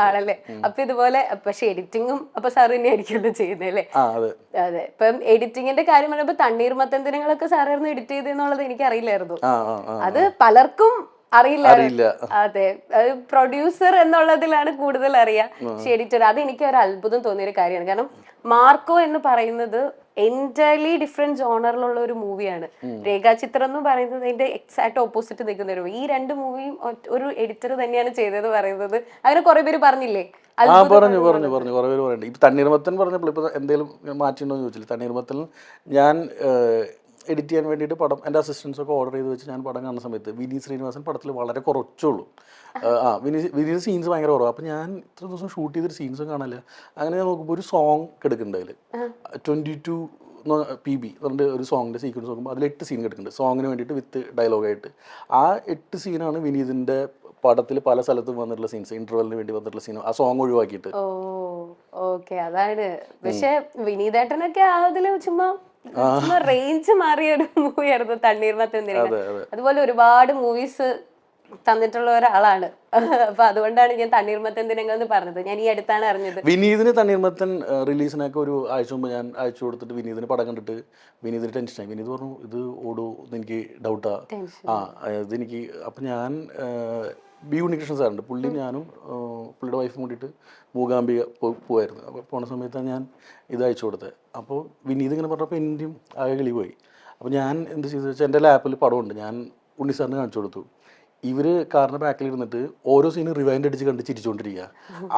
ആണല്ലേ? അപ്പൊ ഇതുപോലെ പക്ഷെ എഡിറ്റിങ്ങും അപ്പൊ സാർ തന്നെ ആയിരിക്കുമല്ലോ ചെയ്യുന്നല്ലേ? അതെ. ഇപ്പം എഡിറ്റിങ്ങിന്റെ കാര്യം പറഞ്ഞപ്പോ തണ്ണീർമത്തൻ ദിനങ്ങളൊക്കെ സാറായിരുന്നു എഡിറ്റ് ചെയ്തെന്നുള്ളത് എനിക്ക് അറിയില്ലായിരുന്നു. അത് പലർക്കും അറിയില്ല. അതെ, പ്രൊഡ്യൂസർ എന്നുള്ളതിലാണ് കൂടുതൽ അറിയാം. പക്ഷെ എഡിറ്റർ, അത് എനിക്ക് ഒരു അത്ഭുതം തോന്നിയൊരു കാര്യമാണ്. കാരണം മാർക്കോ എന്ന് പറയുന്നത് എൻറ്റയർലി ഡിഫറെന്റ് ജോണറിലുള്ള ഒരു മൂവിയാണ്. രേഖാചിത്രം എന്ന് പറയുന്നത് അതിന്റെ എക്സാക്ട് ഓപ്പോസിറ്റ് നിൽക്കുന്ന ഒരു ഈ 2 മൂവിയും ഒരു എഡിറ്റർ തന്നെയാണ് ചെയ്തത് പറയുന്നത്. അങ്ങനെ കുറെ പേര് പറഞ്ഞില്ലേ? പറഞ്ഞു കുറെ പേര് പറയണ്ടേ. ഇപ്പൊ തണ്ണീർമത്തൻ പറഞ്ഞപ്പോൾ ഇപ്പൊ എന്തെങ്കിലും മാറ്റിണ്ടോ എന്ന് ചോദിച്ചില്ല. തണ്ണീർമത്തൻ ഞാൻ എഡിറ്റ് ചെയ്യാൻ വേണ്ടിയിട്ട് പടം എൻ്റെ അസിസ്റ്റൻസൊക്കെ ഓർഡർ ചെയ്ത് വെച്ച് ഞാൻ പടം കാണുന്ന സമയത്ത് വിനീത് ശ്രീനിവാസൻ പടത്തിൽ വളരെ കുറച്ചുള്ളൂ. വിനീത് സീൻസ് ഭയങ്കര കുറവാണ്. അപ്പോൾ ഞാൻ ഇത്ര ദിവസം ഷൂട്ട് ചെയ്തൊരു സീൻസും കാണില്ല. അങ്ങനെ ഞാൻ നോക്കുമ്പോൾ ഒരു സോങ് എടുക്കുന്നുണ്ട്. അതിൽ 22 PB അതുകൊണ്ട് ഒരു സോങ്ങിൻ്റെ സീക്വൻസ് നോക്കുമ്പോൾ അതിൽ 8 സീൻ എടുക്കുന്നുണ്ട് സോങ്ങിന് വേണ്ടിയിട്ട് വിത്ത് ഡയലോഗായിട്ട്. ആ 8 സീനാണ് വിനീതിൻ്റെ പടത്തിൽ പല സ്ഥലത്തും വന്നിട്ടുള്ള സീൻസ്, ഇന്റർവെല്ലിന് വേണ്ടി വന്നിട്ടുള്ള സീൻ, ആ സോങ് ഒഴിവാക്കിയിട്ട്. അതാണ്. പക്ഷെ വിനീതേട്ടനൊക്കെ അതില് ചുമ്മാ റേഞ്ച് മാറിയ ഒരു മൂവിയായിരുന്നു തണ്ണീർമത്തൻ ദിനങ്ങൾ. അതുപോലെ ഒരുപാട് മൂവീസ് തന്നിട്ടുള്ള ഒരാളാണ്. അപ്പൊ അതുകൊണ്ടാണ് ഞാൻ തണ്ണീർമത്തൻ ദിനങ്ങൾ എന്ന് പറഞ്ഞത്. ഞാൻ ഈ അടുത്താണ് അറിഞ്ഞത്. വിനീതിന് തണ്ണീർമത്തൻ റിലീസിനൊക്കെ ഒരു ആഴ്ച മുമ്പ് ഞാൻ അയച്ചു കൊടുത്തിട്ട് വിനീതിന് പടം കണ്ടിട്ട് വിനീതിന് ടെൻഷനായി. വിനീത് പറഞ്ഞു ഇത് ഓടൂ, എനിക്ക് ഡൗട്ടാ. ഇതെനിക്ക് അപ്പം ഞാൻ ബി ഉണ്ണികൃഷ്ണൻ സാറുണ്ട്, പുള്ളി ഞാനും പുള്ളിയുടെ വൈഫും കൂടിയിട്ട് മൂകാംബിക പോവായിരുന്നു. അപ്പോൾ പോണ സമയത്താണ് ഞാൻ ഇത് അയച്ചു കൊടുത്തത്. അപ്പോൾ വിനീത് ഇങ്ങനെ പറഞ്ഞപ്പോൾ എൻ്റെയും ആകെ കിളി പോയി. അപ്പോൾ ഞാൻ എന്ത് ചെയ്തു വെച്ചാൽ എൻ്റെ ലാപ്പിൽ പടമുണ്ട്, ഞാൻ ഉണ്ണി സാറിന് കാണിച്ചു കൊടുത്തു. ഇവർ കാറിൻ്റെ ബാക്കിൽ ഇരുന്നിട്ട് ഓരോ സീനും റിവൈൻഡ് അടിച്ച് കണ്ട് ചിരിച്ചുകൊണ്ടിരിക്കുക.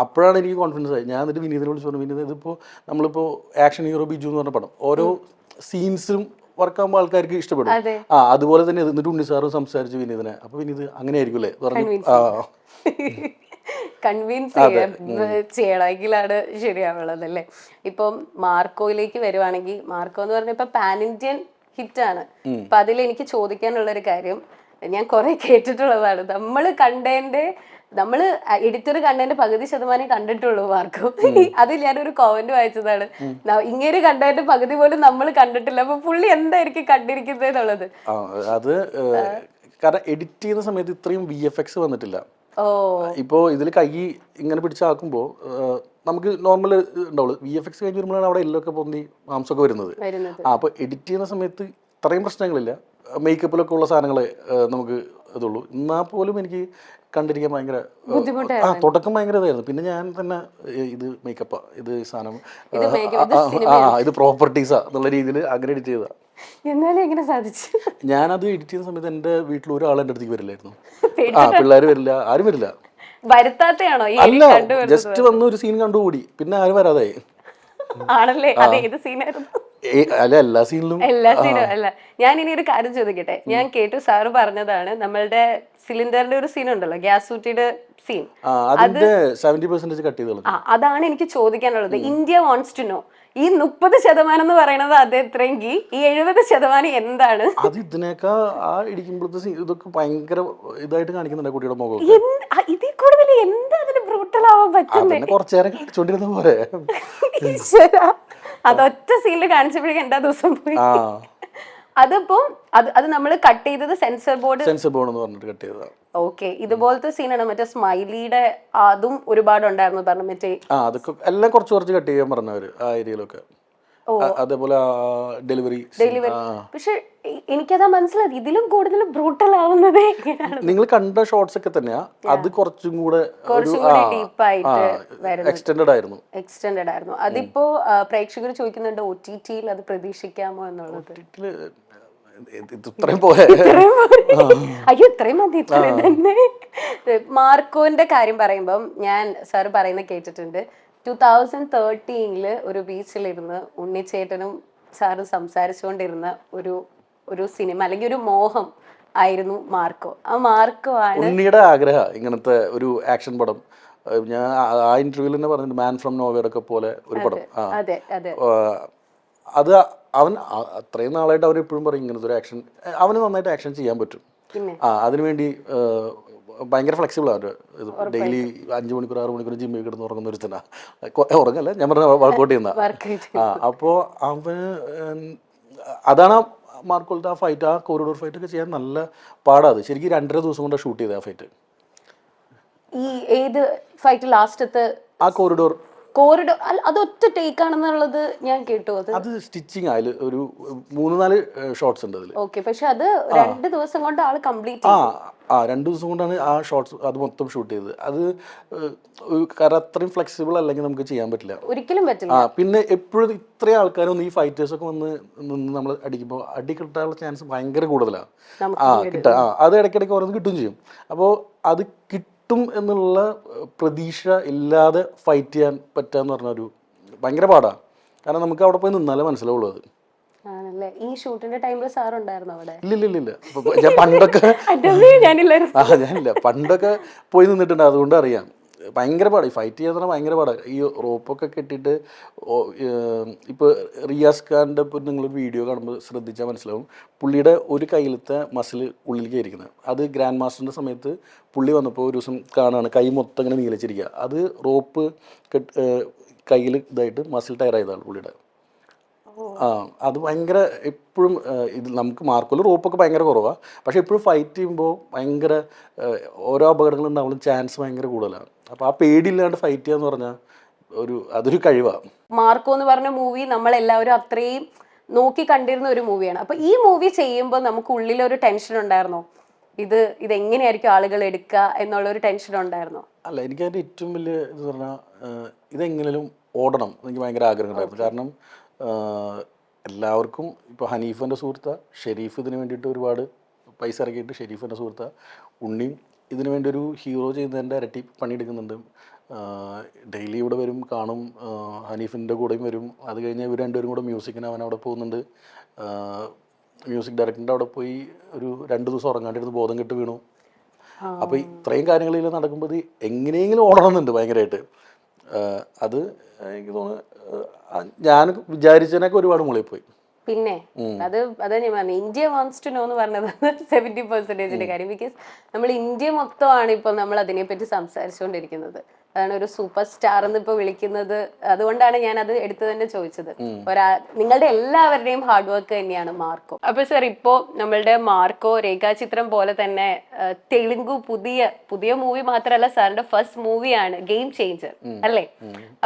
അപ്പോഴാണ് എനിക്ക് കോൺഫിഡൻസ് ആയി. ഞാൻ എന്നിട്ട് വിനീതിനെ വിളിച്ചു പറഞ്ഞു, വിനീത് ഇതിപ്പോൾ നമ്മളിപ്പോൾ ആക്ഷൻ ഹീറോ ബിജു എന്ന് പറഞ്ഞ പടം ഓരോ സീൻസും വർക്കാകുമ്പോൾ ആൾക്കാർക്ക് ഇഷ്ടപ്പെടും. അതുപോലെ തന്നെ എന്നിട്ട് ഉണ്ണി സാറും സംസാരിച്ചു വിനീതിനെ. അപ്പോൾ വിനീത് അങ്ങനെ ആയിരിക്കും അല്ലേ പറഞ്ഞു. കൺവിൻസ് ചെയ്യണമെങ്കിലാണ് ശരിയാവുള്ളത് അല്ലേ? ഇപ്പം മാർക്കോയിലേക്ക് വരുവാണെങ്കിൽ, മാർക്കോ എന്ന് പറഞ്ഞ ഇപ്പൊ പാൻ ഇന്ത്യൻ ഹിറ്റ് ആണ്. അപ്പൊ അതിൽ എനിക്ക് ചോദിക്കാനുള്ള ഒരു കാര്യം, ഞാൻ കുറെ കേട്ടിട്ടുള്ളതാണ്, നമ്മള് എഡിറ്റർ കണ്ടതിന്റെ പകുതി ശതമാനം കണ്ടിട്ടുള്ളൂ മാർക്കോ. അതിൽ ഞാനൊരു കോമന്റ് വായിച്ചതാണ്, ഇങ്ങനെ കണ്ടതിന്റെ പകുതി പോലും നമ്മൾ കണ്ടിട്ടില്ല. അപ്പൊ പുള്ളി എന്തായിരിക്കും കണ്ടിരിക്കുന്നത് എന്നുള്ളത്. അത് കാരണം എഡിറ്റ് ചെയ്യുന്ന സമയത്ത് ഇത്രയും VFX വന്നിട്ടില്ല. ഇപ്പോ ഇതിൽ കൈ ഇങ്ങനെ പിടിച്ചാക്കുമ്പോൾ നമുക്ക് നോർമൽ ഉണ്ടാവുള്ളൂ. VFX കഴിഞ്ഞ് വരുമ്പോഴാണ് അവിടെ എല്ലൊക്കെ പൊന്തി മാംസമൊക്കെ വരുന്നത്. അപ്പോൾ എഡിറ്റ് ചെയ്യുന്ന സമയത്ത് ഇത്രയും പ്രശ്നങ്ങളില്ല. മേക്കപ്പിലൊക്കെ ഉള്ള സാധനങ്ങളെ നമുക്ക് ഇതുള്ളൂ. എന്നാൽ പോലും എനിക്ക് കണ്ടിരിക്കാൻ ഭയങ്കര തുടക്കം ഭയങ്കര ഇതായിരുന്നു. പിന്നെ ഞാൻ തന്നെ ഇത് മേക്കപ്പാ, ഇത് സാധനം, ഇത് പ്രോപ്പർട്ടീസാ എന്നുള്ള രീതിയിൽ അങ്ങനെ എഡിറ്റ് ചെയ്തതാ. എന്നാലും എങ്ങനെ സാധിച്ചു? ഞാനത് എഡിറ്റ് ചെയ്യുന്ന സമയത്ത് എൻ്റെ വീട്ടിൽ ഒരാൾ എൻ്റെ അടുത്തേക്ക് വരില്ലായിരുന്നു. പിള്ളേർ വരില്ല, ആരും വരില്ല. വരുത്താത്തയാണോ? അല്ല, ജസ്റ്റ് വന്ന് ഒരു സീൻ കണ്ടുകൂടി, പിന്നെ ആരും വരാതായി. ആണല്ലേ? അത് ഏത് സീനായിരുന്നു? അല്ല എല്ലാ സീനിലും അല്ല. ഞാൻ ഇനി ഒരു കാര്യം ചോദിക്കട്ടെ. ഞാൻ കേട്ടു സാറ് പറഞ്ഞതാണ് നമ്മളുടെ സിലിണ്ടറിന്റെ ഒരു സീൻ ഉണ്ടല്ലോ, ഗ്യാസ് കുറ്റിയുടെ സീൻ, അതിന്റെ 70% കട്ട് ചെയ്ത് കളഞ്ഞു. അതാണ് എനിക്ക് ചോദിക്കാനുള്ളത്. ഇന്ത്യ വാണ്ട്സ് ടു നോ, ഈ 30% എന്ന് പറയുന്നത് അത് എത്രയെങ്കിൽ ഈ 70% എന്താണ്? അത് ഇതിനേക്കാ ആ ഇടിക്കുമ്പോഴത്തെ ഇതൊക്കെ ഭയങ്കര ഇതായിട്ട് കാണിക്കുന്നുണ്ട് കുട്ടിയുടെ മുഖം. ഇതിൽ കൂടുതൽ എന്താ അതിന് ബ്രൂട്ടൽ ആവാൻ പറ്റുന്നത്? കുറച്ചേരം കാണിച്ചോണ്ടിരുന്ന പോലെ അതൊറ്റ സീനിൽ കാണിച്ചപ്പോഴേക്കും എന്താ ദിവസം പോയി. അതിപ്പോ അത് നമ്മൾ കട്ട് ചെയ്തത് സെൻസർ ബോർഡ് എന്ന് പറഞ്ഞിട്ട് കട്ട് ചെയ്തതാണ്. ഓക്കെ, ഇതുപോലത്തെ സീനാണ്. മറ്റേ സ്മൈലിയുടെ അതും ഒരുപാട് ഉണ്ടായിരുന്നു പറഞ്ഞു. മറ്റേ അതൊക്കെ എല്ലാം കുറച്ച് കട്ട് ചെയ്യാൻ പറഞ്ഞവര് ആ ഏരിയയിലൊക്കെ. അതേപോലെ ഡെലിവറി. പക്ഷെ എനിക്കതാ മനസ്സിലായി, ഇതിലും കൂടുതൽ ബ്രൂട്ടൽ ആവുന്നത് നിങ്ങൾ കണ്ട ഷോർട്സ് ഒക്കെ തന്നെയാ. അത് കുറച്ചും കൂടെ ഡീപ്പായിട്ട് എക്സ്റ്റെൻഡഡ് ആയിരുന്നു. അതിപ്പോ പ്രേക്ഷകർ ചോദിക്കുന്നുണ്ട് OTT-യിൽ അത് പ്രതീക്ഷിക്കാമോ എന്നുള്ളത്. അയ്യോ ഇത്രയും മതി, ഇത്രയും തന്നെ. മാർക്കോന്റെ കാര്യം പറയുമ്പം ഞാൻ സാറ് പറയുന്നത് കേട്ടിട്ടുണ്ട്. 2013 ഒരു ബീച്ചിലിരുന്ന് ഉണ്ണിച്ചേട്ടനും സാറും സംസാരിച്ചുകൊണ്ടിരുന്ന ഒരു സിനിമ അല്ലെങ്കിൽ ഒരു മോഹം ആയിരുന്നു മാർക്കോ. ആ മാർക്കോ ആണ് ഉണ്ണിയുടെ ആഗ്രഹം ഇങ്ങനത്തെ ഒരു ആക്ഷൻ പടം. ഞാൻ ആ ഇന്റർവ്യൂവിൽ തന്നെ പറഞ്ഞിട്ടുണ്ട്, മാൻ ഫ്രം നോവേറൊക്കെ പോലെ ഒരു പടം. അത് അവൻ അത്രയും നാളായിട്ട് അവൻ എപ്പോഴും പറയും ഇങ്ങനത്തെ ഒരു ആക്ഷൻ അവന് നന്നായിട്ട് ആക്ഷൻ ചെയ്യാൻ പറ്റും. അതിനുവേണ്ടി ഭയങ്കര ഫ്ലെക്സിബിൾ ആണ്. ഡെയിലി 5 മണിക്കൂർ 6 മണിക്കൂർ ജിമ്മിൽ കിടന്ന് ഉറങ്ങുന്ന ഒരു തന്നെ ഉറങ്ങല്ല, ഞാൻ പറഞ്ഞ വർക്കൗട്ട് ചെയ്യുന്ന. അപ്പോൾ അവന് അതാണ് മാർക്കോളത്തെ ആ ഫൈറ്റ്, ആ കോറിഡോർ ഫൈറ്റ് ഒക്കെ ചെയ്യാൻ നല്ല പാടാത്. ശരിക്കും 2.5 ദിവസം കൊണ്ട് ഷൂട്ട് ചെയ്ത ആ ഫൈറ്റ്. ഈ ഏത് ഫൈറ്റ് ലാസ്റ്റത്തെ ആ കോറിഡോർ അതൊറ്റ ടേക്ക് ആണെന്നുള്ളത് ഞാൻ കേട്ടു. അത് സ്റ്റിച്ചിങ് ആയാലും ഒരു 3-4 ഷോട്ട്സ് ഉണ്ട് അതിൽ. ഓക്കെ, പക്ഷെ അത് 2 ദിവസം കൊണ്ട് ആള് കംപ്ലീറ്റ് 2 ദിവസം കൊണ്ടാണ് ആ ഷോട്ട്സ് അത് മൊത്തം ഷൂട്ട് ചെയ്തത്. അത് കാരണം അത്രയും ഫ്ലെക്സിബിൾ അല്ലെങ്കിൽ നമുക്ക് ചെയ്യാൻ പറ്റില്ല, ഒരിക്കലും പറ്റില്ല. പിന്നെ എപ്പോഴും ഇത്രയും ആൾക്കാരൊന്നും ഈ ഫൈറ്റേഴ്സ് ഒക്കെ നിന്ന് നമ്മൾ അടിക്കുമ്പോൾ അടി കിട്ടാനുള്ള ചാൻസ് ഭയങ്കര കൂടുതലാണ്. അത് ഇടയ്ക്കിടയ്ക്ക് ഓരോന്ന് കിട്ടുകയും ചെയ്യും. അപ്പോൾ അത് കിട്ടും എന്നുള്ള പ്രതീക്ഷ ഇല്ലാതെ ഫൈറ്റ് ചെയ്യാൻ പറ്റാന്ന് പറഞ്ഞൊരു ഭയങ്കര പാടാണ്. കാരണം നമുക്ക് അവിടെ പോയി നിന്നാലേ മനസ്സിലാവുള്ളൂ അത്. ഈ ഷൂട്ടിന്റെ ടൈമിൽ സാർ ഉണ്ടായിരുന്നു അവിടെ? ഇല്ല. ഞാൻ പണ്ടൊക്കെ ഞാനില്ല, പണ്ടൊക്കെ പോയി നിന്നിട്ടുണ്ട്, അതുകൊണ്ട് അറിയാം. ഭയങ്കര പാടാണ് ഈ ഫൈറ്റ് ചെയ്യാൻ പറഞ്ഞാൽ, ഭയങ്കര പാടാണ്. ഈ റോപ്പൊക്കെ കെട്ടിയിട്ട് ഇപ്പോൾ റിയാസ് ഖാൻ്റെ ഇപ്പോൾ നിങ്ങൾ വീഡിയോ കാണുമ്പോൾ ശ്രദ്ധിച്ചാൽ മനസ്സിലാവും, പുള്ളിയുടെ ഒരു കയ്യിലത്തെ മസിൽ ഉള്ളിലേക്ക് ആയിരിക്കുന്നത്. അത് ഗ്രാൻഡ് മാസ്റ്ററിൻ്റെ സമയത്ത് പുള്ളി വന്നപ്പോൾ ഒരു ദിവസം കാണുകയാണ് കൈ മൊത്തം ഇങ്ങനെ നീലച്ചിരിക്കുക. അത് റോപ്പ് കയ്യിൽ ഇതായിട്ട് മസിൽ ടയർ ആയതാണ് പുള്ളിയുടെ. അത് ഭയങ്കര എപ്പോഴും ഇത് നമുക്ക് മാർക്കോല് റോപ്പൊക്കെ ഭയങ്കര കുറവാണ്, പക്ഷെ എപ്പോഴും ഫൈറ്റ് ചെയ്യുമ്പോൾ ഭയങ്കര ഓരോ അപകടങ്ങൾ ഉണ്ടാവുന്ന ചാൻസ് ഭയങ്കര കൂടുതലാണ്. അപ്പോൾ ആ പേടിയില്ലാണ്ട് ഫൈറ്റ് ചെയ്യാന്ന് പറഞ്ഞാൽ അതൊരു കഴിവാണ്. മാർക്കോ എന്ന് പറഞ്ഞ മൂവി നമ്മളെല്ലാവരും അത്രയും നോക്കി കണ്ടിരുന്ന ഒരു മൂവിയാണ്. അപ്പോൾ ഈ മൂവി ചെയ്യുമ്പോൾ നമുക്ക് ഉള്ളിലൊരു ടെൻഷൻ ഉണ്ടായിരുന്നോ? ഇതെങ്ങനെയായിരിക്കും ആളുകൾ എടുക്കുക എന്നുള്ളൊരു ടെൻഷൻ ഉണ്ടായിരുന്നോ? അല്ല, എനിക്ക് അതിൻ്റെ ഏറ്റവും വലിയ ഇത് പറഞ്ഞാൽ ഇതെങ്ങനെയും ഓടണം എനിക്ക് ഭയങ്കര ആഗ്രഹം ഉണ്ടായിരുന്നു. കാരണം എല്ലാവർക്കും ഇപ്പോൾ ഹനീഫിൻ്റെ സുഹൃത്ത ഷെരീഫ് ഇതിന് വേണ്ടിയിട്ട് ഒരുപാട് പൈസ ഇറക്കിയിട്ട് ഷെരീഫിൻ്റെ സുഹൃത്ത ഉണ്ണിയും ഇതിനു വേണ്ടി ഒരു ഹീറോ ചെയ്യുന്നതിൻ്റെ ഇരട്ടി പണിയെടുക്കുന്നുണ്ട്. ഡെയിലി ഇവിടെ വരും, കാണും, ഹനീഫിൻ്റെ കൂടെയും വരും. അത് കഴിഞ്ഞ് ഇവർ രണ്ടുപേരും കൂടെ മ്യൂസിക്കിന് അവൻ അവിടെ പോകുന്നുണ്ട്. മ്യൂസിക് ഡയറക്ടറിൻ്റെ അവിടെ പോയി ഒരു 2 ദിവസം ഉറങ്ങാണ്ടിരുന്ന് ബോധം കെട്ട് വീണു. അപ്പോൾ ഇത്രയും കാര്യങ്ങളിൽ നടക്കുമ്പോൾ ഇത് എങ്ങനെയെങ്കിലും ഓടണമെന്നുണ്ട് ഭയങ്കരമായിട്ട്. അത് എനിക്ക് തോന്നുന്നു ഞാൻ വിചാരിച്ചതിനൊക്കെ ഒരുപാട് മുകളിൽ പോയി. പിന്നെ അതാ ഞാൻ പറഞ്ഞു, ഇന്ത്യ വാണ്ട്സ് ടു നോ എന്ന് പറഞ്ഞത് 70%ന്റെ കാര്യം. ബിക്കോസ് നമ്മൾ ഇന്ത്യ മൊത്തമാണ് ഇപ്പൊ നമ്മൾ അതിനെപ്പറ്റി സംസാരിച്ചുകൊണ്ടിരിക്കുന്നത്. അതാണ് ഒരു സൂപ്പർ സ്റ്റാർ എന്ന് ഇപ്പൊ വിളിക്കുന്നത്. അതുകൊണ്ടാണ് ഞാൻ അത് എടുത്തു തന്നെ ചോദിച്ചത്. നിങ്ങളുടെ എല്ലാവരുടെയും ഹാർഡ് വർക്ക് തന്നെയാണ് മാർക്കോ. അപ്പൊ സർ, ഇപ്പോ നമ്മളുടെ മാർക്കോ രേഖാചിത്രം പോലെ തന്നെ തെലുങ്കു പുതിയ മൂവി മാത്രമല്ല, സാറിന്റെ ഫസ്റ്റ് മൂവിയാണ് ഗെയിം ചേഞ്ചർ അല്ലേ?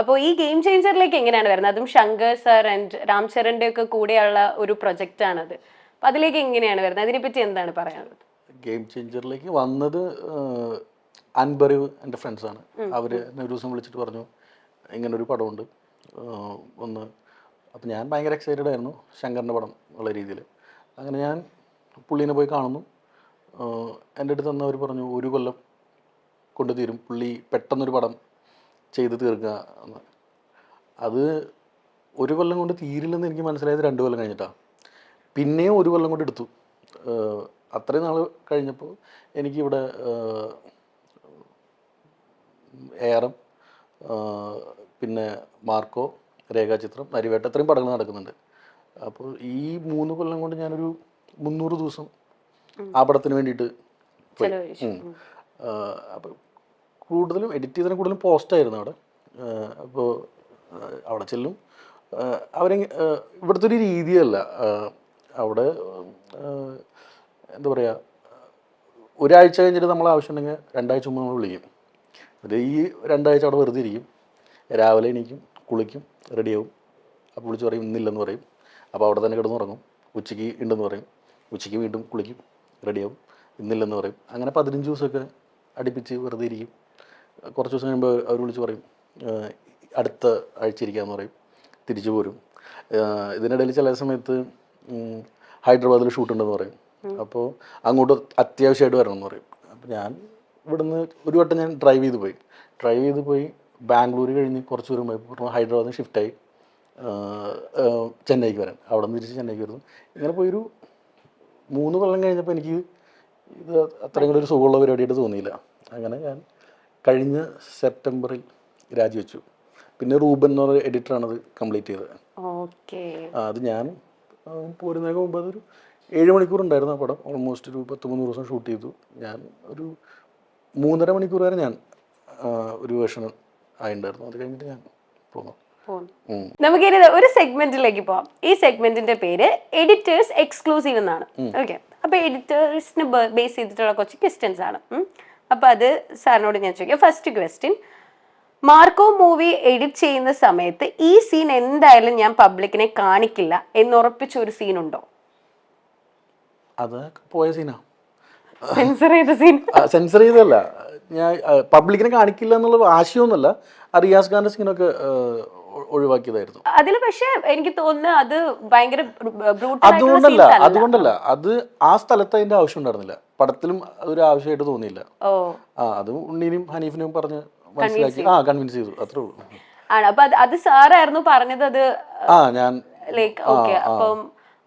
അപ്പൊ ഈ ഗെയിം ചേഞ്ചറിലേക്ക് എങ്ങനെയാണ് വരുന്നത്? അതും ശങ്കർ സർ ആൻഡ് രാം ചരന്റെ ഒക്കെ കൂടെയുള്ള ഒരു പ്രൊജക്റ്റ് ആണത്. അപ്പൊ അതിലേക്ക് എങ്ങനെയാണ് വരുന്നത്? അതിനെപ്പറ്റി എന്താണ് പറയാനുള്ളത്? ഗെയിം ചേഞ്ചറിലേക്ക് വന്നത് അൻബറിവ് എൻ്റെ ഫ്രണ്ട്സാണ്. അവർ ഒരു ദിവസം വിളിച്ചിട്ട് പറഞ്ഞു ഇങ്ങനൊരു പടമുണ്ട് ഒന്ന്. അപ്പം ഞാൻ ഭയങ്കര എക്സൈറ്റഡ് ആയിരുന്നു ശങ്കറിൻ്റെ പടം ഉള്ള രീതിയിൽ. അങ്ങനെ ഞാൻ പുള്ളീനെ പോയി കാണുന്നു. എൻ്റെ അടുത്ത് തന്നെ അവർ പറഞ്ഞു 1 കൊല്ലം കൊണ്ട് തീരും, പുള്ളി പെട്ടെന്നൊരു പടം ചെയ്ത് തീർക്കുക എന്ന്. അത് 1 കൊല്ലം കൊണ്ട് തീരില്ലെന്ന് എനിക്ക് മനസ്സിലായത് 2 കൊല്ലം കഴിഞ്ഞിട്ടാണ്. പിന്നെയും 1 കൊല്ലം കൊണ്ട് എടുത്തു. അത്രയും നാൾ കഴിഞ്ഞപ്പോൾ എനിക്കിവിടെ ARM, പിന്നെ മാർക്കോ, രേഖാചിത്രം, നരിവേട്ട, ഇത്രയും പടങ്ങൾ നടക്കുന്നുണ്ട്. അപ്പോൾ ഈ 3 കൊല്ലം കൊണ്ട് ഞാനൊരു 300 ദിവസം ആ പടത്തിന് വേണ്ടിയിട്ട് പോയി. അപ്പോൾ കൂടുതലും എഡിറ്റ് ചെയ്തതിന് കൂടുതലും പോസ്റ്റായിരുന്നു അവിടെ. അപ്പോൾ അവിടെ ചെല്ലും. അവരെ ഇവിടുത്തെ ഒരു രീതിയല്ല അവിടെ. എന്താ പറയുക, ഒരാഴ്ച കഴിഞ്ഞിട്ട് നമ്മൾ ആവശ്യമുണ്ടെങ്കിൽ 2 ആഴ്ച മുമ്പ് നമ്മൾ വിളിക്കും. ഇത് ഈ 2 ആഴ്ച അവിടെ വെറുതെ ഇരിക്കും. രാവിലെ എണീക്കും, കുളിക്കും, റെഡിയാവും. അപ്പോൾ വിളിച്ച് പറയും ഇന്നില്ലെന്ന് പറയും. അപ്പോൾ അവിടെ തന്നെ കിടന്നുറങ്ങും. ഉച്ചയ്ക്ക് ഉണ്ടെന്ന് പറയും. ഉച്ചയ്ക്ക് വീണ്ടും കുളിക്കും, റെഡിയാവും, ഇന്നില്ലെന്ന് പറയും. അങ്ങനെ 15 ദിവസമൊക്കെ അടുപ്പിച്ച് വെറുതെ ഇരിക്കും. കുറച്ച് ദിവസം കഴിയുമ്പോൾ അവർ വിളിച്ച് പറയും അടുത്ത ആഴ്ച ഇരിക്കാമെന്ന് പറയും. തിരിച്ചു പോരും. ഇതിനിടയിൽ ചില സമയത്ത് ഹൈദരാബാദിൽ ഷൂട്ടുണ്ടെന്ന് പറയും. അപ്പോൾ അങ്ങോട്ട് അത്യാവശ്യമായിട്ട് വരണം എന്ന് പറയും. അപ്പോൾ ഞാൻ ഇവിടുന്ന് ഒരു വട്ടം ഞാൻ ഡ്രൈവ് ചെയ്ത് പോയി ബാംഗ്ലൂർ കഴിഞ്ഞ് കുറച്ച് ദൂരം പോയി ഹൈദരാബാദിൽ നിന്ന് ഷിഫ്റ്റായി ചെന്നൈക്ക് വരാൻ. അവിടെ നിന്ന് തിരിച്ച് ചെന്നൈക്ക് വരുന്നു. ഇങ്ങനെ പോയൊരു 3 കൊല്ലം കഴിഞ്ഞപ്പോൾ എനിക്ക് ഇത് അത്രയും കൂടെ ഒരു സുഖമുള്ള പരിപാടിയായിട്ട് തോന്നിയില്ല. അങ്ങനെ ഞാൻ കഴിഞ്ഞ സെപ്റ്റംബറിൽ രാജിവെച്ചു. പിന്നെ റൂബൻ എന്ന് പറയുന്ന എഡിറ്ററാണത് കംപ്ലീറ്റ് ചെയ്തത്. അത് ഞാൻ പോരുന്നതിന് മുമ്പ് അതൊരു 7 മണിക്കൂർ ഉണ്ടായിരുന്നു ആ പടം. ഓൾമോസ്റ്റ് ഒരു 10-13 ദിവസം ഷൂട്ട് ചെയ്തു. ഞാൻ ഒരു 3.5 മണിക്കൂർ വരെ ഞാൻ ഒരു വേർഷൻ ആയിട്ടുണ്ടായിരുന്നു. അത് കഴിഞ്ഞിട്ട് ഞാൻ പോന്നു. നമുക്കിനി ഒരു സെഗ്മെന്റിലേക്ക് പോവാം. ഈ സെഗ്മെന്റിന്റെ പേര് എഡിറ്റേഴ്സ് എക്സ്ക്ലൂസീവ് എന്നാണ്. ഓക്കെ, അപ്പൊ എഡിറ്റേഴ്സിന് ബേസ് ചെയ്തിട്ടുള്ള കുറച്ച് ക്വസ്റ്റ്യൻസ് ആണ്. അപ്പൊ അത് സാറിനോട് ഞാൻ ചോദിക്കാം. First question, Marco movie edit ചെയ്യുന്ന സമയത്ത് ഈ സീൻ എന്തായാലും ഞാൻ പബ്ലിക്കിനെ കാണിക്കില്ല എന്ന് ഉറപ്പിച്ച ഒരു സീൻ ഉണ്ടോ? അത് പോയ സീനാ. സെൻസർ ചെയ്ത സീൻ? സെൻസർ ചെയ്തല്ല, ഞാൻ പബ്ലിക്കിനെ കാണിക്കില്ല എന്നുള്ള ആശയമൊന്നുമല്ല. റിയാസ് ഖാന്റെ സീനൊക്കെ ഒഴിവാക്കിയതായിരുന്നു. അതിൽ പക്ഷെ എനിക്ക് തോന്നുന്നു അത് ഭയങ്കര അതുകൊണ്ടല്ല, അത് ആ സ്ഥലത്ത് അതിന്റെ ആവശ്യം ഉണ്ടായിരുന്നില്ല. പടത്തിലും അതൊരു ആവശ്യമായിട്ട് തോന്നിയില്ല. അത് ഉണ്ണീനും ഹനീഫിനും പറഞ്ഞ് മനസ്സിലാക്കി കൺവിൻസ് ചെയ്തു, അത്രേ ഉള്ളൂ. ആണ്. അപ്പൊ അത് സാറായിരുന്നു പറഞ്ഞത്? അത് ഞാൻ ലൈക്ക് ഓക്കെ, അപ്പം